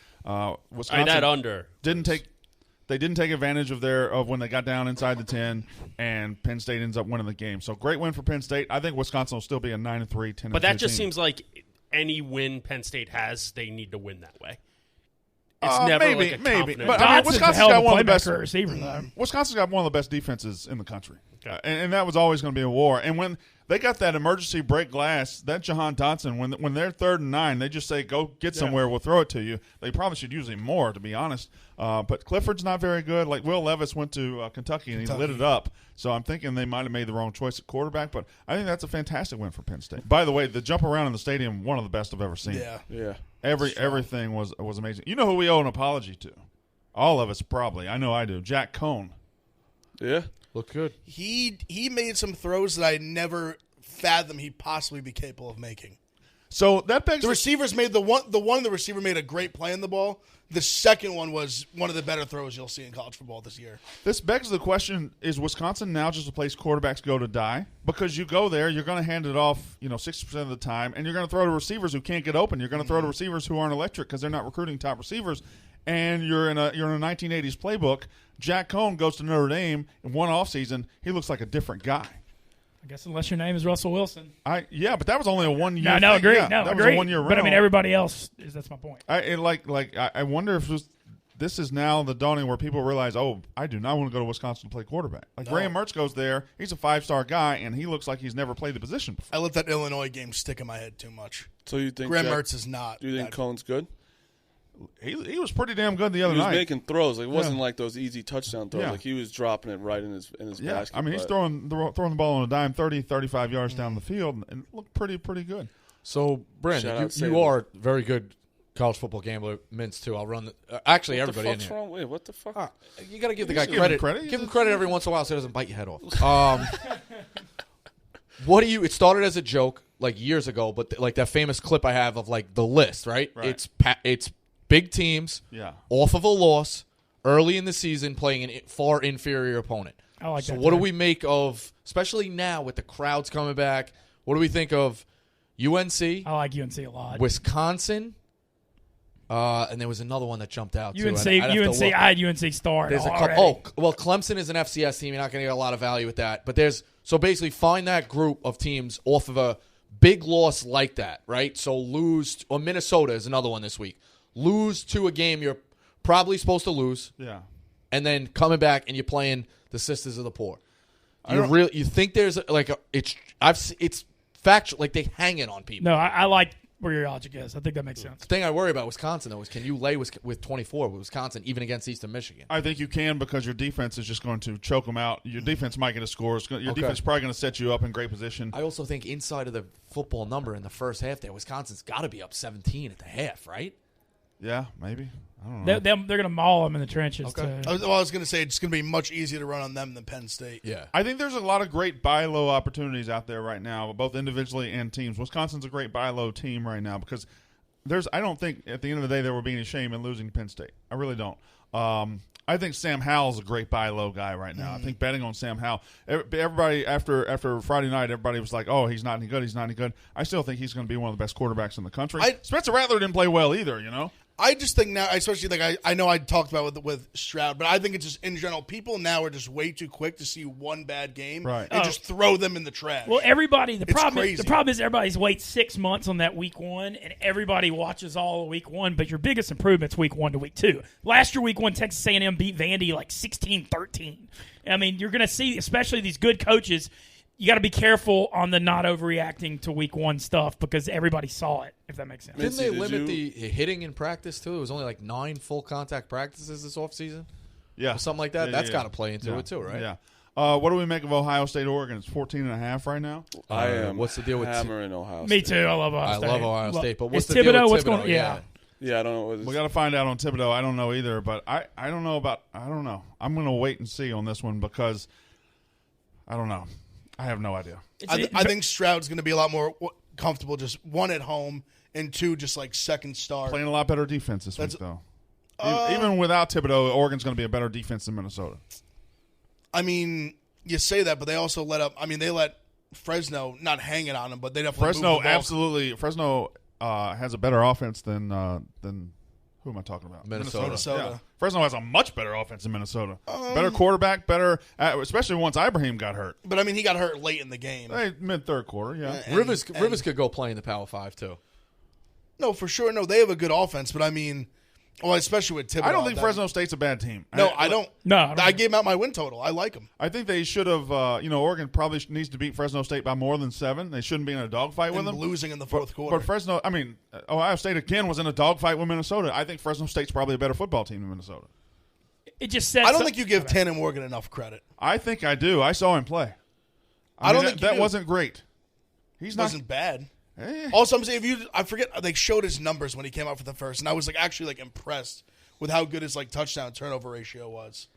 Wisconsin that under didn't take. They didn't take advantage of when they got down inside the 10, and Penn State ends up winning the game. So great win for Penn State. I think Wisconsin will still be a 9-3, 10. But that just seems like any win Penn State has, they need to win that way. It's never maybe, like a maybe. confident. But I mean, Dotson's a Wisconsin's hell got of a one of the best. playmaker receiver though. Wisconsin's got one of the best defenses in the country, and that was always going to be a war. And when they got that emergency break glass, that Jahan Dotson, when they're 3rd and 9, they just say, "Go get somewhere. We'll throw it to you." They probably should use him more, to be honest. But Clifford's not very good. Like Will Levis went to Kentucky and he lit it up. So I'm thinking they might have made the wrong choice at quarterback. But I think that's a fantastic win for Penn State. By the way, the jump around in the stadium, one of the best I've ever seen. Yeah. Everything was amazing. You know who we owe an apology to? All of us probably. I know I do. Jack Cohn. Yeah. Look good. He made some throws that I never fathomed he'd possibly be capable of making. So that begs The receivers made the receiver made a great play in the ball. The second one was one of the better throws you'll see in college football this year. This begs the question: is Wisconsin now just a place quarterbacks go to die? Because you go there, you're going to hand it off, 60% of the time, and you're going to throw to receivers who can't get open. You're going to throw to receivers who aren't electric because they're not recruiting top receivers. And you're in a 1980s playbook. Jack Cohn goes to Notre Dame in one offseason. He looks like a different guy. I guess unless your name is Russell Wilson. Yeah, but that was only a 1 year. No, agree. Yeah, No, that agree. was a 1 year. But I mean, everybody else is. That's my point. I wonder if this is now the dawning where people realize, oh, I do not want to go to Wisconsin to play quarterback. Graham Mertz goes there. He's a 5-star guy, and he looks like he's never played the position before. I let that Illinois game stick in my head too much. So you think Graham Mertz is not. Do you think Cohn's good? He was pretty damn good the other He was night. making throws. Like, it wasn't like those easy touchdown throws. Yeah. Like he was dropping it right in his basket. I mean, he's but- throwing the ball on a dime 30, 35 yards down the field, and it looked pretty good. So, Shout Brandon, out you Saban. are very good college football gambler. Mintz, too. I'll run the actually, What the everybody in fuck's here. wrong? Wait, what the fuck? You got to give the You guy should give him credit. credit. Give him credit every once in a while so he doesn't bite your head off. What do you? It started as a joke like years ago, but like that famous clip I have of like the list, right? Right. It's big teams Yeah. off of a loss early in the season playing a far inferior opponent. I like So that. what do term. we make of, especially now with the crowds coming back? What do we think of UNC, I like UNC a lot. Wisconsin, and there was another one that jumped out too. UNC. I'd have to UNC. look. I had UNC star. There's a already. couple. Oh, well, Clemson is an FCS team. You're not going to get a lot of value with that. But there's so basically find that group of teams off of a big loss like that, right? So lose, or Minnesota is another one this week. Lose to a game you're probably supposed to lose, Yeah. and then coming back and you're playing the Sisters of the Poor. You think there's it's factual, like they hang it on people. No, I like where your logic is. I think that makes sense. The thing I worry about Wisconsin though is can you lay with 24 with Wisconsin even against Eastern Michigan? I think you can because your defense is just going to choke them out. Your defense might get a score. Your defense is probably going to set you up in great position. I also think inside of the football number in the first half there, Wisconsin's got to be up 17 at the half, right? Yeah, maybe. I don't know. They're going to maul them in the trenches. Okay. Too. I was going to say it's going to be much easier to run on them than Penn State. Yeah. I think there's a lot of great buy low opportunities out there right now, both individually and teams. Wisconsin's a great buy low team right now because I don't think at the end of the day there will be any shame in losing Penn State. I really don't. I think Sam Howell's a great buy low guy right now. I think betting on Sam Howell. Everybody after Friday night, everybody was like, "Oh, he's not any good. He's not any good." I still think he's going to be one of the best quarterbacks in the country. Spencer Rattler didn't play well either. I just think now, especially like I know I talked about with Stroud, but I think it's just in general, people now are just way too quick to see one bad game and just throw them in the trash. Well, everybody. The problem is everybody's wait 6 months on that week 1, and everybody watches all of week 1. But your biggest improvement's week 1 to week 2. Last year, week 1, Texas A&M beat Vandy like 16-13. I mean, you're going to see, especially these good coaches. You got to be careful on the not overreacting to week 1 stuff because everybody saw it, if that makes sense. Didn't they limit the hitting in practice, too? It was only like 9 full contact practices this offseason? Yeah. Or something like that? That's got to play into it, too, right? Yeah. What do we make of Ohio State, Oregon? It's 14.5 right now. I am what's the deal with hammering Ohio State. Me too. I love Ohio State. I love Ohio State, but what's Is the deal Thibodeau, with what's Thibodeau? going on? Yeah. Yeah, I don't know. We got to find out on Thibodeau. I don't know either, but I don't know about – I don't know. I'm going to wait and see on this one because I don't know. I have no idea. I think Stroud's going to be a lot more comfortable just 1 at home and 2 just like second start. Playing a lot better defense this week, though. Even without Thibodeau, Oregon's going to be a better defense than Minnesota. I mean, you say that, but they also let up – I mean, they let Fresno not hang it on them, but they definitely Fresno moved the ball. Absolutely – Fresno has a better offense than who am I talking about? Minnesota. Yeah. Fresno has a much better offense than Minnesota. Better quarterback, better especially once Ibrahim got hurt. But, I mean, he got hurt late in the game. Mid-third quarter, yeah. Rivers could go play in the Power 5, too. No, for sure. No, they have a good offense, but I mean, well, especially with Thibodeau. I don't think Fresno State's a bad team. No, I don't. No, I gave out my win total. I like them. I think they should have. Oregon probably needs to beat Fresno State by more than 7. They shouldn't be in a dogfight with them. Losing in the fourth quarter. But Fresno, I mean, Ohio State again was in a dogfight with Minnesota. I think Fresno State's probably a better football team than Minnesota. It just sets I don't think you give Tanner Morgan enough credit. I think I do. I saw him play. I don't think that you do. wasn't great. He's not. Wasn't bad. Also, I'm saying I forget they showed his numbers when he came out for the first, and I was like actually like impressed with how good his like touchdown turnover ratio was.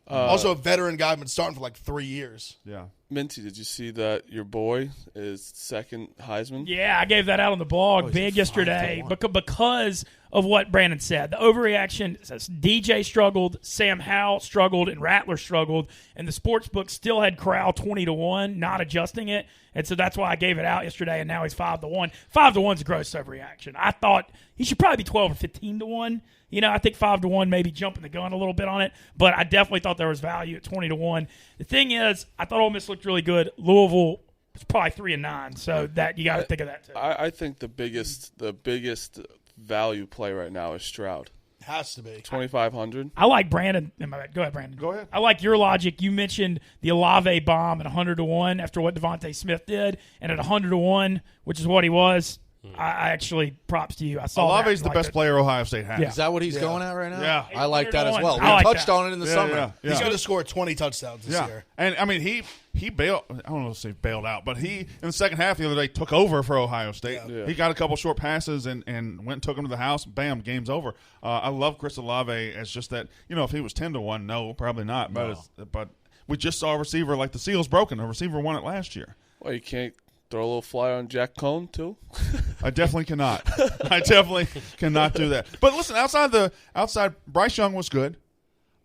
Also, a veteran guy, been starting for like 3 years. Yeah. Minty, did you see that your boy is second Heisman? Yeah, I gave that out on the blog big yesterday because of what Brandon said. The overreaction, DJ struggled, Sam Howell struggled, and Rattler struggled, and the sports book still had Corral 20-1, not adjusting it. And so that's why I gave it out yesterday, and now he's 5-1. 5-1's a gross overreaction. I thought he should probably be 12 or 15-1. I think 5-1 maybe jumping the gun a little bit on it, but I definitely thought there was value at 20-1. The thing is, I thought Ole Miss looked really good. Louisville was probably 3-9, so that you got to think of that too. I think the biggest value play right now is Stroud. Has to be 2,500. I like Brandon. Go ahead, Brandon. Go ahead. I like your logic. You mentioned the Olave bomb at 100-1 after what Devontae Smith did, and at 100-1, which is what he was. I actually props to you. I saw Olave's that. the best player Ohio State has. Yeah. Is that what he's going at right now? Yeah. I like that as well. We I like touched that. on it in the summer. Yeah. He's going to score 20 touchdowns this year. And I mean he bailed. I don't know if he bailed out, but he in the second half the other day took over for Ohio State. Yeah. He got a couple short passes and went and took him to the house. Bam, game's over. I love Chris Olave as just that. If he was 10-1, no, probably not. But we just saw a receiver like the Seals broken. A receiver won it last year. Well, you can't throw a little flyer on Jack Cohn too. I definitely cannot. I definitely cannot do that. But listen, outside Bryce Young was good.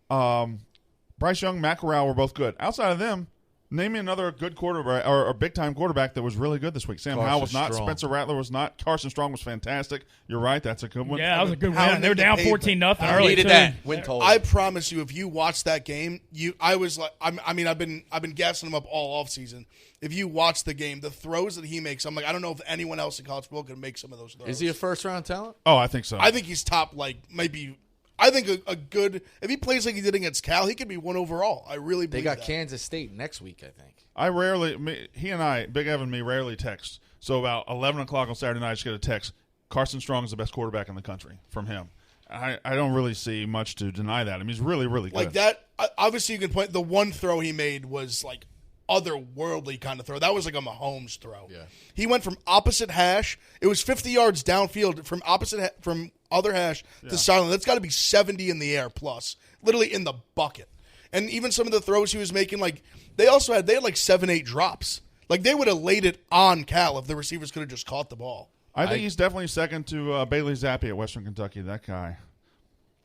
Bryce Young, Matt Corral were both good. Outside of them, name me another good quarterback or a big-time quarterback that was really good this week. Sam Howell was not. Strong. Spencer Rattler was not. Carson Strong was fantastic. You're right. That's a good one. Yeah, that was a good How win. They were did down they pay 14-0 them? early Needed too. that win total. I promise you, if you watch that game, I was like, I mean, I've been gassing him up all offseason. If you watch the game, the throws that he makes, I'm like, I don't know if anyone else in college football can make some of those throws. Is he a first-round talent? Oh, I think so. I think he's top, maybe. I think a good. If he plays like he did against Cal, he could be 1 overall. I really They believe got that. Kansas State next week, I think. He and I, Big Evan and me, rarely text. So about 11 o'clock on Saturday night, I just get a text. Carson Strong is the best quarterback in the country from him. I don't really see much to deny that. I mean, he's really, really good. Like that. Obviously, you can point. The one throw he made was like otherworldly kind of throw. That was like a Mahomes throw. Yeah. He went from opposite hash. It was 50 yards downfield from from other hash to sideline. That's got to be 70 in the air plus, literally in the bucket. And even some of the throws he was making, like they had like 7-8 drops. Like they would have laid it on Cal if the receivers could have just caught the ball. I think he's definitely second to Bailey Zappi at Western Kentucky. That guy.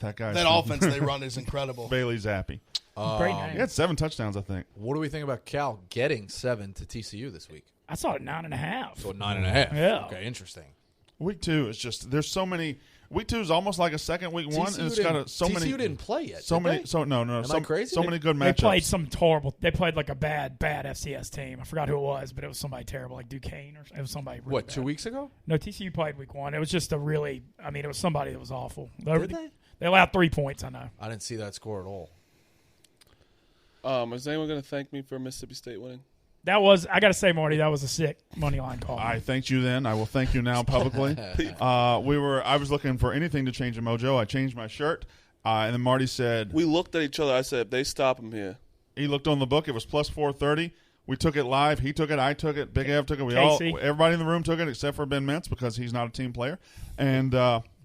That offense they run is incredible. Bailey Zappi. Great name. He had 7 touchdowns, I think. What do we think about Cal getting 7 to TCU this week? I saw it 9.5. So 9.5. Yeah. Okay, interesting. Week 2 is just there's so many. Week 2 is almost like a second week 1, and it's got so many. TCU didn't play yet. So did many. they? So no. Am I crazy? So many good They matchups. played some horrible. They played like a bad FCS team. I forgot who it was, but it was somebody terrible, like Duquesne or it was somebody. Really What, bad. 2 weeks ago? No, TCU played week 1. It was just a really. I mean, it was somebody that was awful. Did they? They allowed 3 points. I know. I didn't see that score at all. Is anyone going to thank me for Mississippi State winning? That was. I got to say, Marty, that was a sick money line call. I thanked you then. I will thank you now publicly. I was looking for anything to change the mojo. I changed my shirt, and then Marty said We looked at each other. I said, if they stop him here. he looked on the book. It was plus 430. We took it live. He took it. I took it. Big Ev took it. Casey. Everybody in the room took it except for Ben Mintz because he's not a team player. And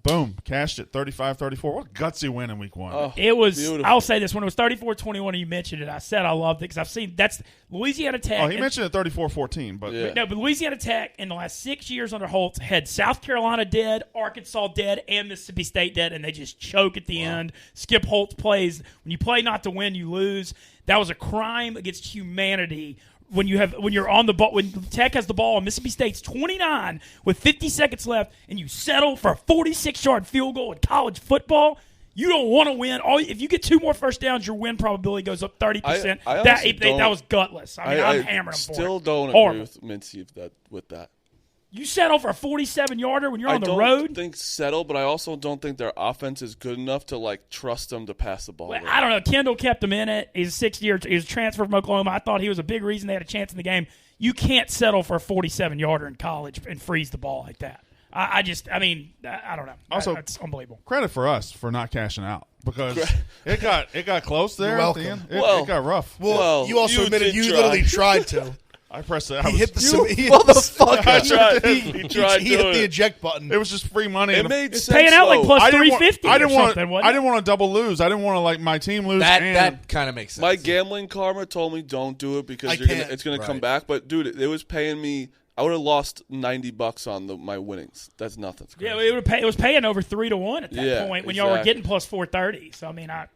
boom, cashed it 35-34. What a gutsy win in week 1. Oh, It was. beautiful. I'll say this: when it was 34-21, and you mentioned it, I said I loved it because I've seen that's Louisiana Tech. Oh, he mentioned it 34-14, but Yeah. No, but Louisiana Tech in the last 6 years under Holtz had South Carolina dead, Arkansas dead, and Mississippi State dead, and they just choke at the end. Skip Holtz plays. When you play not to win, you lose. That was a crime against humanity. When you're on the ball, when Tech has the ball, and Mississippi State's 29 with 50 seconds left, and you settle for a 46-yard field goal in college football, you don't want to win. If you get 2 more first downs, your win probability goes up 30%. I That honestly don't- was gutless. I mean, I'm hammering them for it. still don't Horrible. agree with Mincy with that. You settle for a 47-yarder when you're I on the don't road? think settle, but I also don't think their offense is good enough to trust them to pass the ball. Well, I don't know. Kendall kept him in it. He's 6 years. He was transferred from Oklahoma. I thought he was a big reason they had a chance in the game. You can't settle for a 47-yarder in college and freeze the ball like that. I don't know. Also- it's unbelievable. credit for us for not cashing out because it got close there You're at the welcome. end. Well- It got rough. Well, you also you admitted did you try. literally tried to. I pressed it. He hit the Motherfucker. I tried. He tried he hit doing the it. eject button. It was just free money. It and made It's sense, paying out like though. plus I didn't want. 350 I didn't or want. something, wasn't I it? didn't want to double lose. I didn't want to my team lose. and That kind of makes sense. My gambling karma told me don't do it because I you're can't. it's gonna come Right. back. But dude, it was paying me. I would have lost $90 on my winnings. That's nothing. Yeah, it was paying over 3-1 at that Yeah, point when y'all were exactly. getting plus 430. So, I mean, I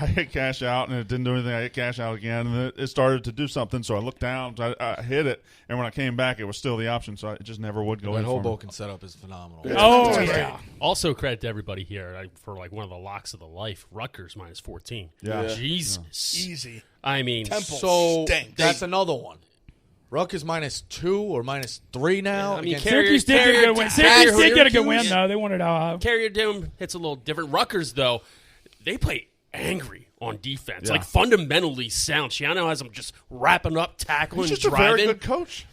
hit cash out and it didn't do anything. I hit cash out again and it started to do something. So I looked down, I hit it, and when I came back, it was still the option. So it just never would go that in for me. Hoboken setup is phenomenal. Oh, yeah. Also, credit to everybody here for one of the locks of the life. Rutgers minus 14. Yeah. Jesus. Easy. I mean, Temple So stinks. that's another one. Rutgers -2 or -3 now. I mean, against- Syracuse did get a good win. Syracuse did get a good win, though. They wanted Carrier Doom hits a little different. Rutgers, though, they play angry on defense, Yeah. like fundamentally sound. Shiano has them just wrapping up, tackling, He's just a driving. very good coach.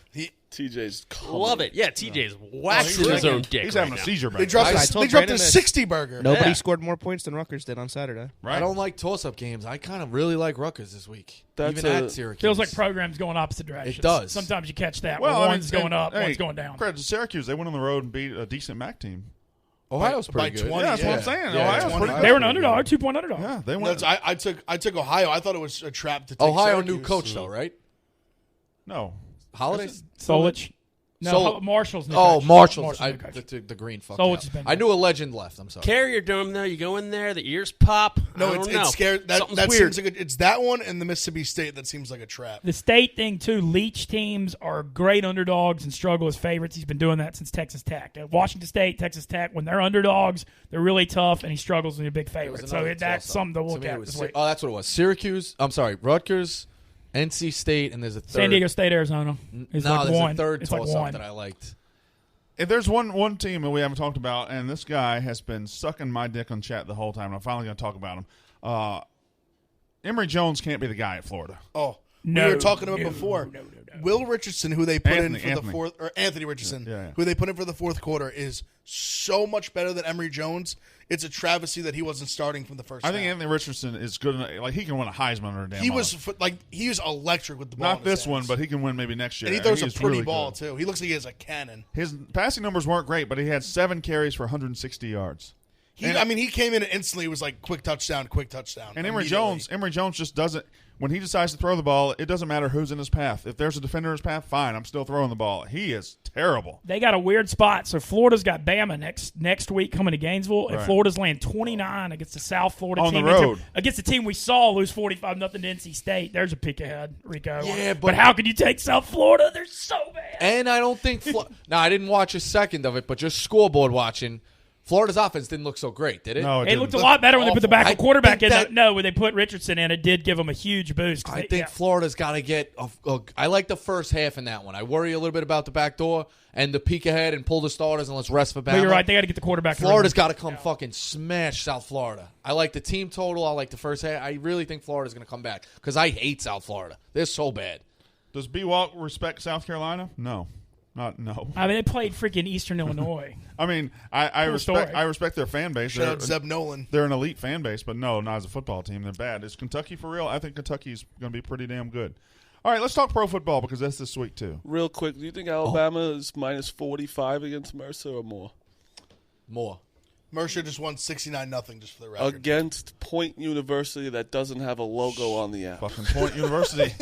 TJ's coming. Love it. Yeah, TJ's waxing his own dick. He's right having a now. seizure back They dropped there. I a, told they dropped a Brandon that 60 burger. Nobody Yeah. scored more points than Rutgers did on Saturday. Right. I don't like toss-up games. I kind of really like Rutgers this week. That's Even a- at Syracuse. feels like programs going opposite directions. It does. Sometimes you catch that. Well, Well, I mean, one's going up, hey, one's going down. Credit to Syracuse. They went on the road and beat a decent MAC team. Ohio's by pretty good. 20, Yeah, that's what I'm Yeah. saying. Yeah, Ohio's 20. pretty good. They were an underdog, 2-point underdog. Yeah, they went. I took Ohio. I thought it was a trap to take Ohio Syracuse. new coach though, right? No. Holidays. Solich. No, Sol- Marshall's new Oh, coach. Marshall's. new coach. The green fuck. Solich me has up. been I knew a legend left. I'm sorry. Carrier Dome, though, you go in there, the ears pop. No, I don't know. it's scared. That Something's weird. seems like it's that one and the Mississippi State that seems like a trap. The state thing, too, Leach teams are great underdogs and struggle as favorites. He's been doing that since Texas Tech. Washington State, Texas Tech, when they're underdogs, they're really tough, and he struggles when he's a big It was favorite. So another that's toss-up. something to To look me, it at was this Sy- week. Oh, that's what it was. Syracuse. I'm sorry, Rutgers, NC State, and there's a third. San Diego State, Arizona. It's No, like there's one. a third It's like toss-up one. that I liked. If there's one team that we haven't talked about, and this guy has been sucking my dick on chat the whole time, and I'm finally going to talk about him. Emory Jones can't be the guy at Florida. Oh, No, we were talking about no, before. no. Will Richardson, who they put Anthony, in for Anthony. the fourth, or Anthony Richardson, Yeah. who they put in for the fourth quarter, is so much better than Emory Jones. It's a travesty that he wasn't starting from the first. I think half. Anthony Richardson is good enough. Like, he can win a Heisman under a damn He mile. was he was electric with the ball. Not in his this one, hands. but he can win maybe next year. and he throws a is pretty really ball good. too. He looks like he has a cannon. His passing numbers weren't great, but he had 7 carries for 160 yards. He And- he came in and instantly was like quick touchdown. And Emory immediately. Jones just doesn't. When he decides to throw the ball, it doesn't matter who's in his path. If there's a defender in his path, fine, I'm still throwing the ball. He is terrible. They got a weird spot. So Florida's got Bama next week coming to Gainesville, and Right. Florida's laying 29 against the South Florida On the team. road. Against the team we saw lose 45-0 to NC State. There's a peek ahead, Rico. Yeah, but but- how could you take South Florida? They're so bad. And I don't think. Now, I didn't watch a second of it, but just scoreboard watching. Florida's offense didn't look so great, did it? No, It looked a lot better when they put the Awful. backup I quarterback in. think No, when they put Richardson in, it did give them a huge boost. 'cause I they- think yeah. Florida's got to get. I like the first half in that one. I worry a little bit about the back door and the peek ahead and pull the starters and let's rest for Bama. But you're right. They got to get the quarterback. Florida's got to come fucking smash South Florida. I like the team total. I like the first half. I really think Florida's going to come back because I hate South Florida. They're so bad. Does B-Walk respect South Carolina? No. No. I mean, they played freaking Eastern Illinois. I mean, I Cool respect story. I respect their fan base. Shout out Zeb Nolan. They're an elite fan base, but no, not as a football team. They're bad. Is Kentucky for real? I think Kentucky's going to be pretty damn good. All right, let's talk pro football because that's this week too. Real quick, do you think Alabama is minus 45 against Mercer or more? More. Mercer just won 69-0 just for the record. Against Point University that doesn't have a logo on the app. Fucking Point University.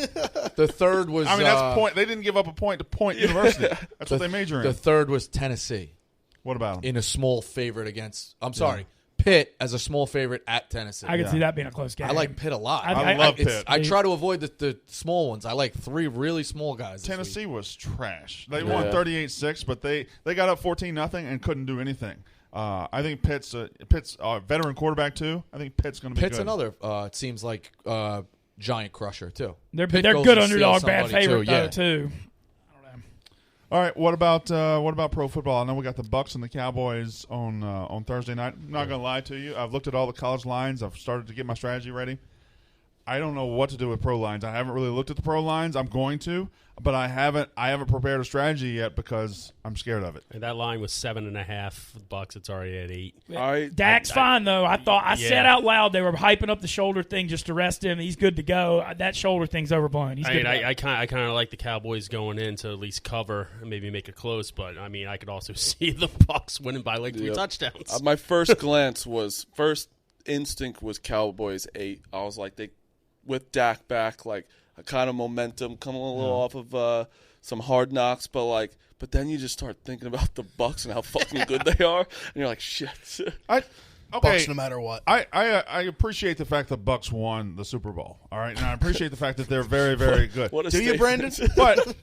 The third was. I mean, that's Point. They didn't give up a point to Point University. That's what they major in. The third was Tennessee What about them? in a small favorite against. I'm sorry, Pitt as a small favorite at Tennessee. I can see that being a close game. I like Pitt a lot. I love it's- Pitt. I try to avoid the small ones. I like three really small guys. this Tennessee week. was trash. They won 38-6, but they got up 14-0 and couldn't do anything. I think Pitt's a veteran quarterback too. I think Pitt's going to be Pitt's good. another. It seems like giant crusher too. They're Pitt good goes and underdog, steals bad somebody, favorite too. Yeah. though too. All right, what about pro football? I know we got the Bucks and the Cowboys on Thursday night. I'm not going to lie to you. I've looked at all the college lines. I've started to get my strategy ready. I don't know what to do with pro lines. I haven't really looked at the pro lines. I'm going to, but I haven't prepared a strategy yet because I'm scared of it. And that line was 7.5 for the Bucks. It's already at 8. All right. Dak's fine though. I Yeah. said out loud they were hyping up the shoulder thing just to rest him. He's good to go. That shoulder thing's overblown. He's I good mean, to go. I kind of like the Cowboys going in to at least cover and maybe make it close. But I mean, I could also see the Bucks winning by like 3 Yep. touchdowns. My first instinct was Cowboys 8. I was like, with Dak back, like a kind of momentum coming a little off of some hard knocks, but then you just start thinking about the Bucks and how fucking good they are, and you're like, shit. Okay. Bucks no matter what. I appreciate the fact the Bucks won the Super Bowl. All right, and I appreciate the fact that they're very, very good. What a Do you, statement. Brandon? But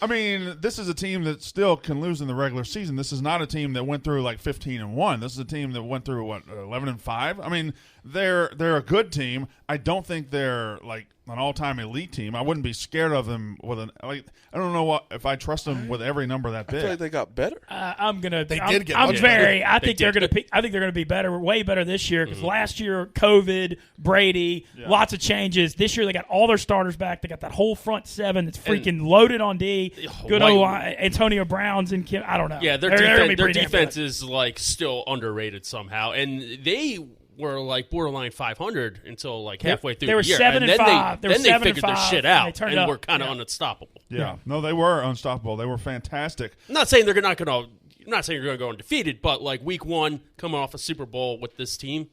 I mean, this is a team that still can lose in the regular season. This is not a team that went through like 15-1. This is a team that went through 11-5. I mean, they're a good team. I don't think they're like an all-time elite team. I wouldn't be scared of them with I don't know if I trust them with every number that I feel like big. they got better. I'm gonna. They I'm, did get I'm much very. better. I think they're gonna. I think they're gonna be better, way better this year. Because last year, COVID, Brady, lots of changes. This year, they got all their starters back. They got that whole front seven that's freaking loaded on D. Good White- old Antonio Brown's and Kim. I don't know. Yeah, They're gonna be their pretty damn defense good. is like still underrated somehow, and they were like borderline 500 until like halfway through they were the year. 7 and and then 5. They were then they 7 and figured their 5, shit and out they turned and it up. were kind of Yeah. unstoppable. Yeah, no, they were unstoppable. They were fantastic. I'm not saying they're not going to. I'm not saying you're going to go undefeated, but like week 1, coming off a Super Bowl with this team,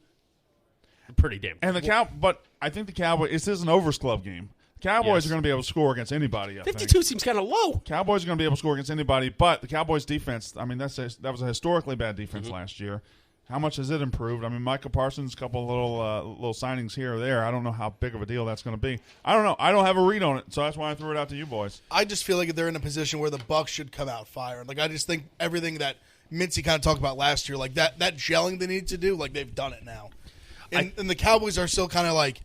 pretty damn. And but I think the Cowboys. This is an overs club game. Cowboys Yes. are going to be able to score against anybody. I think 52 seems kind of low. Cowboys are going to be able to score against anybody, but the Cowboys' defense. I mean, that was a historically bad defense last year. How much has it improved? I mean, Micah Parsons, a couple of little signings here or there. I don't know how big of a deal that's going to be. I don't know. I don't have a read on it, so that's why I threw it out to you boys. I just feel like they're in a position where the Bucks should come out firing. Like I just think everything that Mincy kind of talked about last year, like that gelling they need to do, like they've done it now. And the Cowboys are still kind of like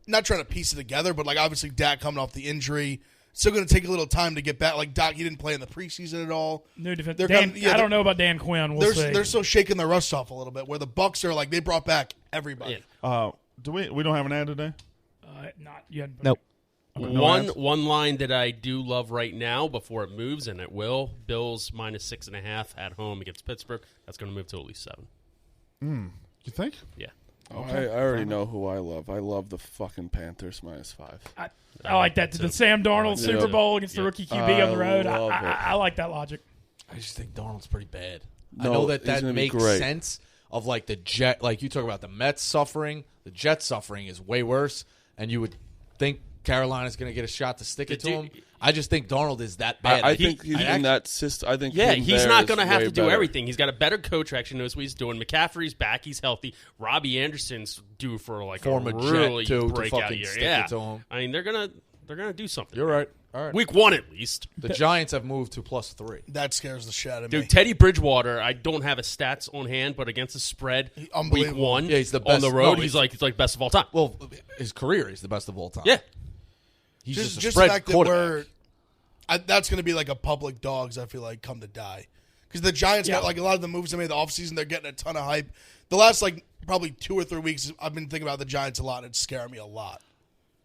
not trying to piece it together, but like obviously Dak coming off the injury, still going to take a little time to get back. Like Doc, he didn't play in the preseason at all. New defense. They're Dan, kind of- I don't know about Dan Quinn. We'll see. They're still shaking their rust off a little bit. Where the Bucks are like they brought back everybody. Yeah. Do we don't have an ad today? Not yet. Nope. One line that I do love right now before it moves, and it will. Bills minus 6.5 at home against Pittsburgh. That's going to move to at least 7. You think? Yeah. I already know who I love. I love the fucking Panthers -5. I like that. The Sam Darnold Super Bowl against the rookie QB on the road. I love it. I like that logic. I just think Darnold's pretty bad. I No, know that he's gonna be makes great. sense of like the Jet. Like you talk about the Mets suffering, the Jets suffering is way worse, and you would think Carolina's going to get a shot to stick it to him. I just think Darnold is that bad. I think he's in that system. I think Yeah, him he's there not is going to have way to do better. everything. He's got a better coach, actually knows what he's doing. McCaffrey's back. He's healthy. Robbie Anderson's due for like Former a Jet, really too, to breakout fucking year. stick Yeah. it to him. I mean, they're gonna do something. You're right. All right. Week 1 at least. The Giants have moved to +3. That scares the shit out of me. Dude, Teddy Bridgewater, I don't have his stats on hand, but against the spread, Week Unbelievable. 1 Yeah, he's the on best. the road, No, he's like best of all time. Well, his career, he's the best of all time. Yeah. He's just a the spread fact that quarterback. that's going to be like a public dogs, I feel like, come to die. Because the Giants got like a lot of the moves they made in the offseason, they're getting a ton of hype. The last probably 2 or 3 weeks, I've been thinking about the Giants a lot, and it's scaring me a lot.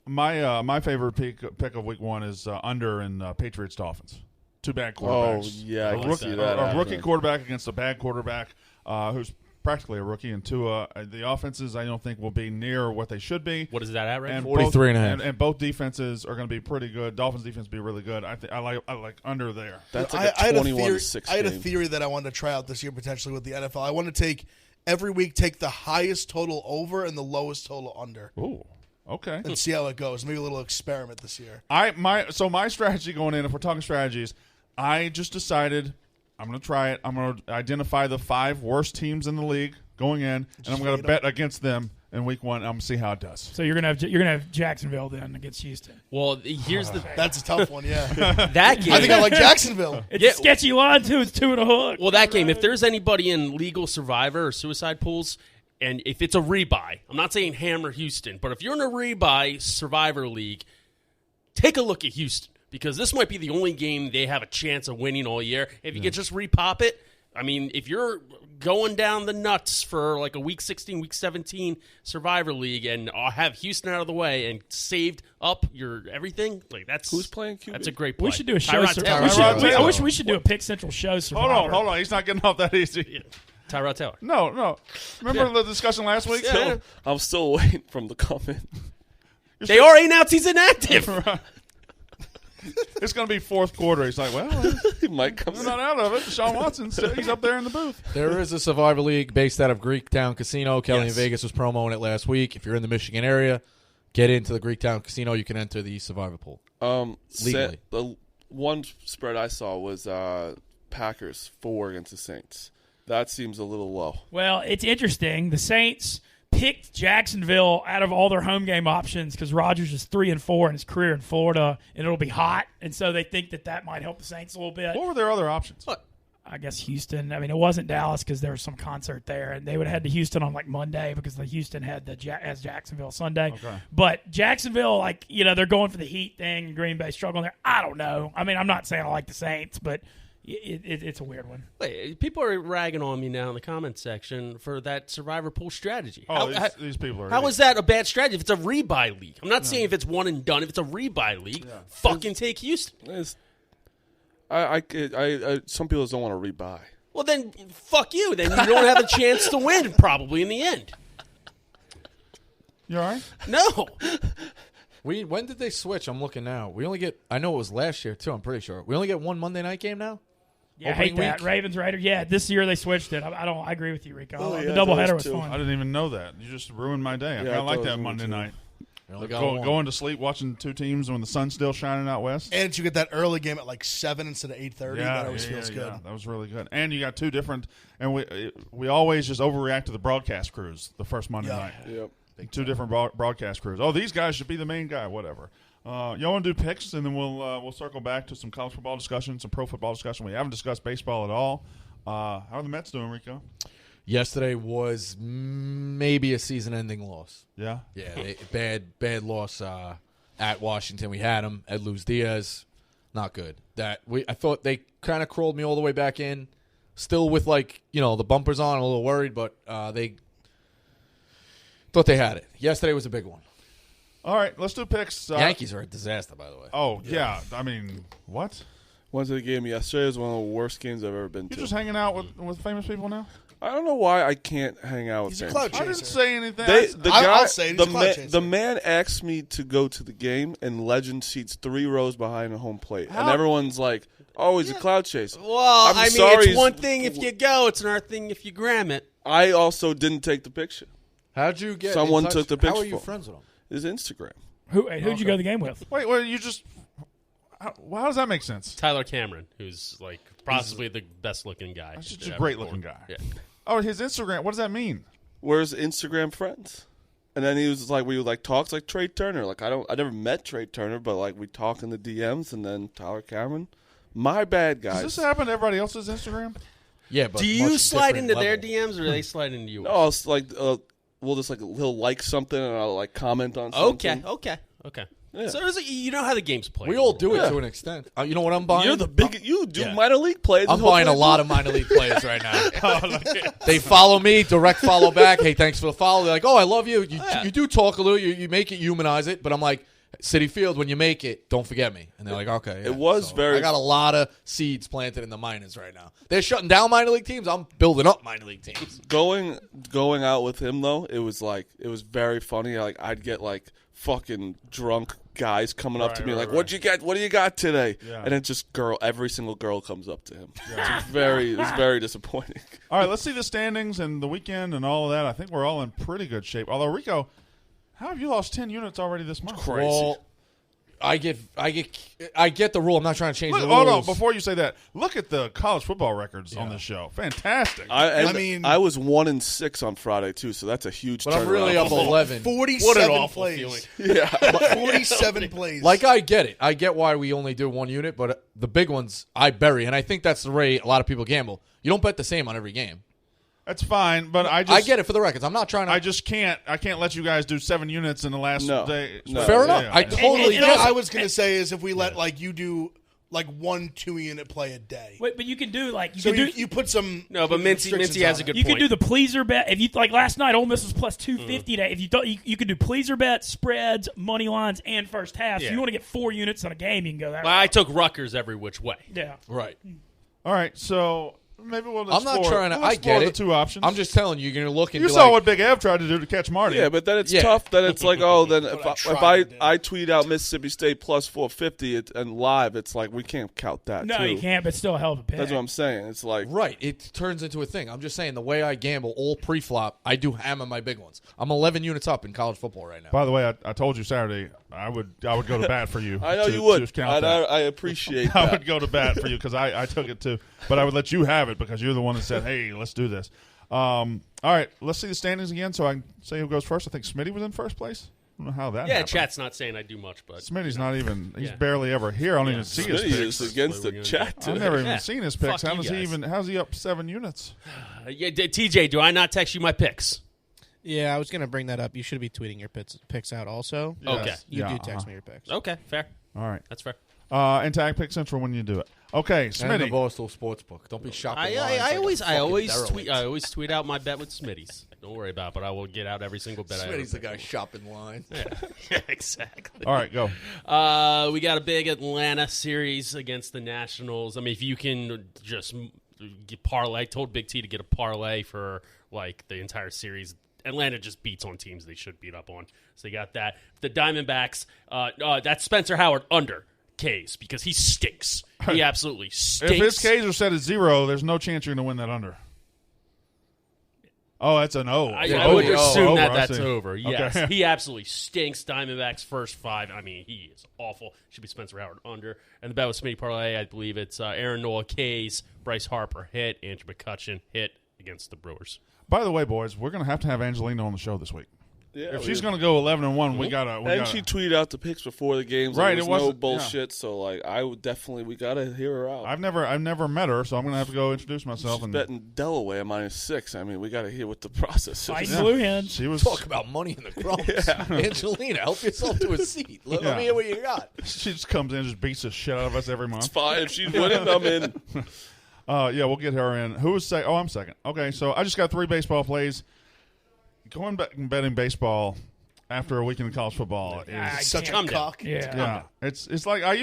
My favorite pick of week 1 is under in Patriots Dolphins. 2 bad quarterbacks. Oh, yeah, I a can rookie, see that a rookie happening. quarterback against a bad quarterback who's practically a rookie. And Tua, the offenses I don't think will be near what they should be. What is that at right And now? 43.5. and both defenses are going to be pretty good. Dolphins defense will be really good. I like under there. That's like a 21-6 I had a game. theory that I wanted to try out this year potentially with the NFL. I want to take every week, take the highest total over and the lowest total under, Ooh, okay. and see how it goes. Maybe a little experiment this year. My strategy going in, if we're talking strategies, I just decided I'm going to try it. I'm going to identify the 5 worst teams in the league going in, and I'm going to bet against them in week 1. I'm going to see how it does. So you're gonna have Jacksonville then against Houston. Well, here's the That's a tough one, yeah. that game. I think I like Jacksonville. It's a sketchy line too. It's 2 and a hook. Well, that game, if there's anybody in legal survivor or suicide pools, and if it's a rebuy, I'm not saying hammer Houston, but if you're in a rebuy survivor league, take a look at Houston, because this might be the only game they have a chance of winning all year. If you could just repop it, I mean, if you're going down the nuts for like a week 16, week 17 survivor league and have Houston out of the way and saved up your everything, like that's Who's playing QB? That's a great play. We should do a show. Tyrod Taylor. Tyrod I wish we should do a Pick Central show. Survivor. Hold on. He's not getting off that easy. Tyrod Taylor. No. Remember the discussion last week? Yeah. I'm still waiting from the comment. They already announced he's inactive. It's going to be fourth quarter. He's like, well, He might come. we're not out of it. Deshaun Watson, he's up there in the booth. There is a Survivor League based out of Greektown Casino. Kelly in Yes. Vegas was promoting it last week. If you're in the Michigan area, get into the Greektown Casino. You can enter the Survivor pool. Legally. The one spread I saw was Packers 4 against the Saints. That seems a little low. Well, it's interesting. The Saints picked Jacksonville out of all their home game options because Rodgers is 3-4 in his career in Florida, and it'll be hot, and so they think that might help the Saints a little bit. What were their other options? I guess Houston. I mean, it wasn't Dallas because there was some concert there, and they would have had to Houston on like Monday because the Houston had as Jacksonville Sunday. Okay. But Jacksonville, like they're going for the Heat thing, and Green Bay struggling there. I don't know. I mean, I'm not saying I like the Saints, but it's a weird one. Wait, people are ragging on me now in the comments section for that survivor pool strategy. Oh, these people are. How idiots. is that a bad strategy? If it's a rebuy league, I'm not saying if it's one and done. If it's a rebuy league, fucking take Houston. Some people don't want to rebuy. Well, then fuck you. Then you don't have a chance to win probably in the end. You all right? No. When did they switch? I'm looking now. We only get. I know it was last year too. I'm pretty sure we only get one Monday night game now. Yeah, I hate Opening that. week? Ravens Raiders. Yeah, this year they switched it. I agree with you, Rico. Oh, the yeah, doubleheader those was two. I fun. didn't even know that. You just ruined my day. I Yeah, kind I of like thought it that was Monday too. night. We only got one. Going to sleep watching 2 teams when the sun's still shining out west. And you get that early game at like 7 instead of 8:30. That always feels good. Yeah, that was really good. And you got 2 different. And we always just overreact to the broadcast crews the first Monday night. Yep. 2 different broadcast crews. Oh, these guys should be the main guy. Whatever. Y'all want to do picks, and then we'll circle back to some college football discussion, some pro football discussion. We haven't discussed baseball at all. How are the Mets doing, Rico? Yesterday was maybe a season-ending loss. Yeah. Yeah, bad loss at Washington. We had them at Luz Diaz, not good. I thought they kind of crawled me all the way back in, still with the bumpers on, a little worried, but they thought they had it. Yesterday was a big one. All right, let's do picks. Yankees are a disaster, by the way. Oh yeah. I mean, what? Went to the game yesterday. It was one of the worst games I've ever been You're to. just hanging out with famous people now? I don't know why I can't hang out with He's a famous cloud people. I didn't chaser. say anything. I'll say it, he's a cloud chaser. The man asked me to go to the game, and Legend seats 3 rows behind the home plate, and everyone's like, "Oh, he's a cloud chaser." Well, I'm I mean, sorry, it's one thing if you go, it's another thing if you gram it. I also didn't take the picture. How'd you get? Someone in touch? took the How picture are you for him. friends with him? His Instagram. Who'd you go to the game with? Wait, you just. How does that make sense? Tyler Cameron, who's like possibly the best looking guy. He's just that a ever great born. looking guy. Yeah. Oh, his Instagram. What does that mean? Where's Instagram friends? And then he was like, we would like talks like Trey Turner. Like I never met Trey Turner, but like we talk in the DMs, and then Tyler Cameron. My bad, guys. Does this happen to everybody else's Instagram? Yeah, but Do you much slide different into their level. DMs or they slide into yours? No, it's like we'll just like he'll like something and I'll like comment on something. Okay. Yeah. So you know how the game's played. We all do it Yeah. to an extent. You know what I'm buying? You're the big. You do Yeah. minor league plays. I'm buying a lot of minor league players right now. They follow me, direct follow back. Hey, thanks for the follow. They're like, oh, I love you. You do talk a little. You make it, humanize it. But I'm like, City Field, when you make it, don't forget me. And they're like, okay. Yeah. It was So very- I got a lot of seeds planted in the minors right now. They're shutting down minor league teams. I'm building up minor league teams. Going out with him though. It was very funny. Like I'd get like fucking drunk guys coming up to me like, "What'd you get? What do you got today?" Yeah. And it's just every single girl comes up to him. It's very disappointing. All right, let's see the standings and the weekend and all of that. I think we're all in pretty good shape. Although, Rico, how have you lost 10 units already this month? Well, I get the rule. I'm not trying to change Look, the hold rules. on, before you say that, look at the college football records on this show. Fantastic. I mean- I was 1-6 on Friday too, so that's a huge. But I'm really turnaround. up 11. 47 awful plays. feeling. Yeah, 47 plays. Like, I get it. I get why we only do one unit, but the big ones I bury. And I think that's the way a lot of people gamble. You don't bet the same on every game. That's fine, but I get it for the records. I'm not trying to. I just can't. I can't let you guys do 7 units in the last No. day. No. Fair enough. I totally And get I it. was going to say is if we let like you do like 1-2 unit play a day. Wait, but you can do like So can do you put some No, but restrictions Mincy has on a it. good you point. can do the pleaser bet if you like last night. Ole Miss was plus 250. If you don't, you can do pleaser bets, spreads, money lines, and first half. So Yeah. you want to get 4 units on a game, you can go that Well, I route. took Rutgers every which way. Yeah. Right. All right, so maybe we'll I'm explore. not trying to. we'll I explore get the it. 2 options. I'm just telling you, you're going to look and You be saw like, what Big Ev tried to do to catch Marty. Yeah, but then it's Yeah. tough. Then it's like, oh, then if What I tried to do. I tweet out Mississippi State plus 450 and live, it's like we can't count that. No, too. you can't. But still a hell of a pick. That's what I'm saying. It's like Right. It turns into a thing. I'm just saying the way I gamble, all pre-flop, I do hammer my big ones. I'm 11 units up in college football right now. By the way, I told you Saturday I would go to bat for you. I know to- you would. to count I that. I appreciate I that. would go to bat for you because I took it too. But I would let you have it because you're the one that said, hey, let's do this. All right, let's see the standings again so I can say who goes first. I think Smitty was in first place. I don't know how that Yeah, happened. chat's not saying I do much, but Smitty's not even, he's Yeah. barely ever here. I don't even see his Smitty picks. is against the That's what we're chat I've today. never even Yeah. seen his picks. Fuck How you does he guys. even, how's he up 7 units? yeah, TJ, do I not text you my picks? Yeah, I was gonna bring that up. You should be tweeting your picks out also. Okay. Yes. You Yeah, do text me your picks. Okay, fair. All right. That's fair. And tag Pick Central when you do it. Okay, And the Smitty. Barstool Sportsbook. Don't be shopping lines I like a always fucking tweet. I always tweet out my bet with Smitty's. Don't worry about it, but I will get out every single bet. Smitty's the I guy shopping lines. Yeah, exactly. All right, go. We got a big Atlanta series against the Nationals. I mean, if you can just get parlay, I told Big T to get a parlay for like the entire series. Atlanta just beats on teams they should beat up on. So you got that. The Diamondbacks, that's Spencer Howard under K's because he stinks. He absolutely stinks. If his Ks are set at 0, there's no chance you're going to win that under. Oh, that's an O. I would assume over, that I that's see. over. Yes, Okay. he absolutely stinks. Diamondbacks first 5. I mean, he is awful. Should be Spencer Howard under. And the bet with Smitty Parlay, I believe it's Aaron Nola K's, Bryce Harper hit, Andrew McCutcheon hit against the Brewers. By the way, boys, we're going to have Angelina on the show this week. Yeah, If she's going to go 11-1, we got to. and she tweeted out the picks before the games. Right, There it was no wasn't- bullshit. So like, I would definitely we gotta hear her out. I've never met her, so I'm going to have to go introduce myself. She's And betting Delaware -6. I mean, we gotta hear what the process Fighting is. blue hens. she was. Talk about money in the crumbs. Angelina, help yourself to a seat. Let Yeah. me hear what you got. She just comes in and just beats the shit out of us every It's month. fine if she's winning. I'm in. Yeah, we'll get her in. Who was second? Oh, I'm second. Okay, so I just got 3 baseball plays. Going back and betting baseball after a weekend of college football is Such a Calm down. cock. Yeah. yeah. It's like I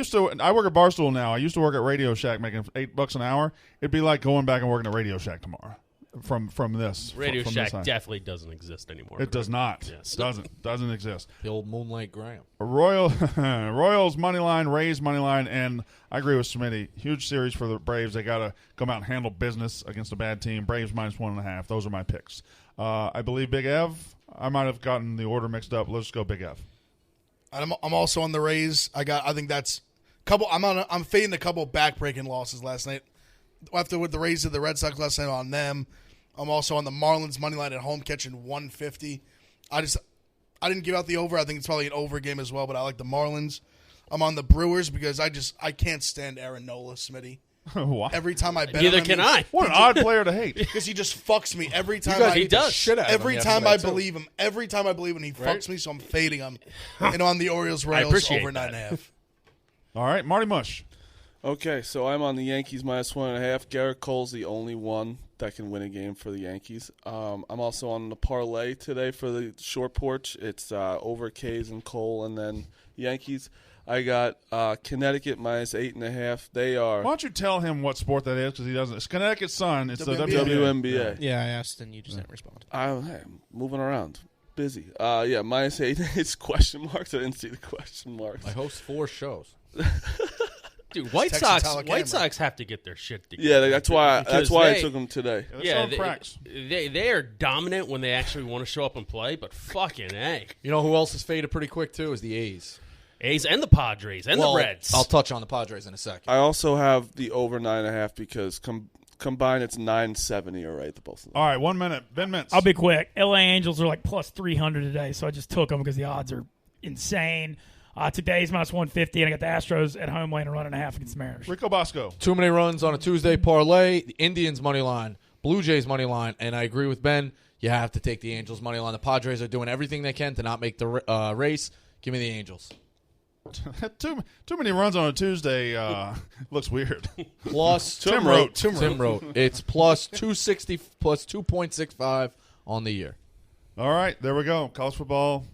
work at Barstool now. I used to work at Radio Shack making $8 an hour. It'd be like going back and working at Radio Shack tomorrow. From this Radio from Shack this side. definitely doesn't exist anymore. It does not. Yes. Doesn't exist. The old Moonlight Graham. Royals money line, Rays money line, and I agree with Smitty. Huge series for the Braves. They got to come out and handle business against a bad team. Braves -1.5. Those are my picks. I believe Big Ev. I might have gotten the order mixed up. Let's go Big Ev. I'm also on the Rays. I think that's couple. I'm fading a couple backbreaking losses last night. After with the Rays did the Red Sox last night on them. I'm also on the Marlins money line at home catching 150. I didn't give out the over. I think it's probably an over game as well, but I like the Marlins. I'm on the Brewers because I can't stand Aaron Nola, Smitty. Why? Every time I bet Neither him, can I. What an odd player to hate. because he just fucks me every time. guys I He does. Shit out of him Every time yesterday, I too. believe him, every time I believe him, he Right? fucks me, so I'm fading him. And on the Orioles Royals appreciate over that. 9.5. All right, Marty Mush. Okay, so I'm on the Yankees -1.5. Garrett Cole's the only one that can win a game for the Yankees. I'm also on the parlay today for the short porch. It's over K's and Cole, and then Yankees. I got Connecticut -8.5. They Why are don't you tell him what sport that is because he doesn't. It's Connecticut Sun. It's the WNBA. WNBA. WNBA. Yeah, I asked and you just didn't respond. I'm moving around. Busy. Yeah, -8. It's question marks. I didn't see the question marks. I host 4 shows. Dude, White Texas Sox. Telecamera. White Sox have to get their shit together. Yeah, that's why. Because That's why I they- took them today. They're Yeah, showing cracks. they are dominant when they actually want to show up and play, but fucking A. You know who else is faded pretty quick too is the A's A's and the Padres and Well, the Reds. I'll touch on the Padres in a second. I also have the over 9.5 because combined it's 970 already. The both of them. All right, 1 minute. Ben Mintz. I'll be quick. LA Angels are like plus 300 today, so I just took them because the odds are insane. Today's -150, and I got the Astros at home laying a 1.5 against the Mariners. Rico Bosco. Too many runs on a Tuesday parlay. The Indians money line, Blue Jays money line, and I agree with Ben. You have to take the Angels money line. The Padres are doing everything they can to not make the race. Give me the Angels. too many runs on a Tuesday looks weird. Plus Tim wrote. Tim wrote. It's plus 260 plus 2.65 on the year. All right, there we go. College football.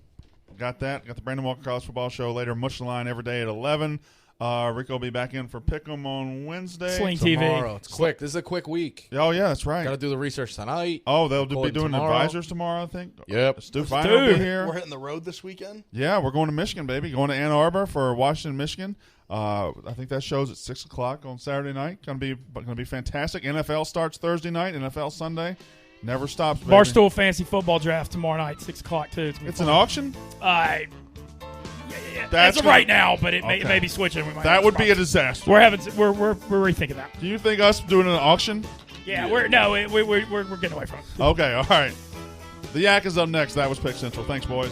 Got that. Got the Brandon Walker College Football Show later. Mush the Line every day at 11. Rico will be back in for Pick'em on Wednesday. Sling TV. Tomorrow. It's quick. This is a quick week. Oh, yeah, that's right. Got to do the research tonight. Oh, they'll be Record doing tomorrow. advisors tomorrow, I think. Yep. Stu Fine will be do. here. We're hitting the road this weekend. Yeah, we're going to Michigan, baby. Going to Ann Arbor for Washington, Michigan. I think that show's at 6 o'clock on Saturday night. Going to be fantastic. NFL starts Thursday night. NFL Sunday. Never stops, baby. Barstool Fantasy Football Draft tomorrow night, 6 o'clock, too. It's an auction? Yeah. That's As of gonna- right now, but it may Okay. be switching. We might That have would be a spots. disaster. We're rethinking that. Do you think us doing an auction? Yeah, we're getting away from it. Okay, all right. The Yak is up next. That was Pick Central. Thanks, boys.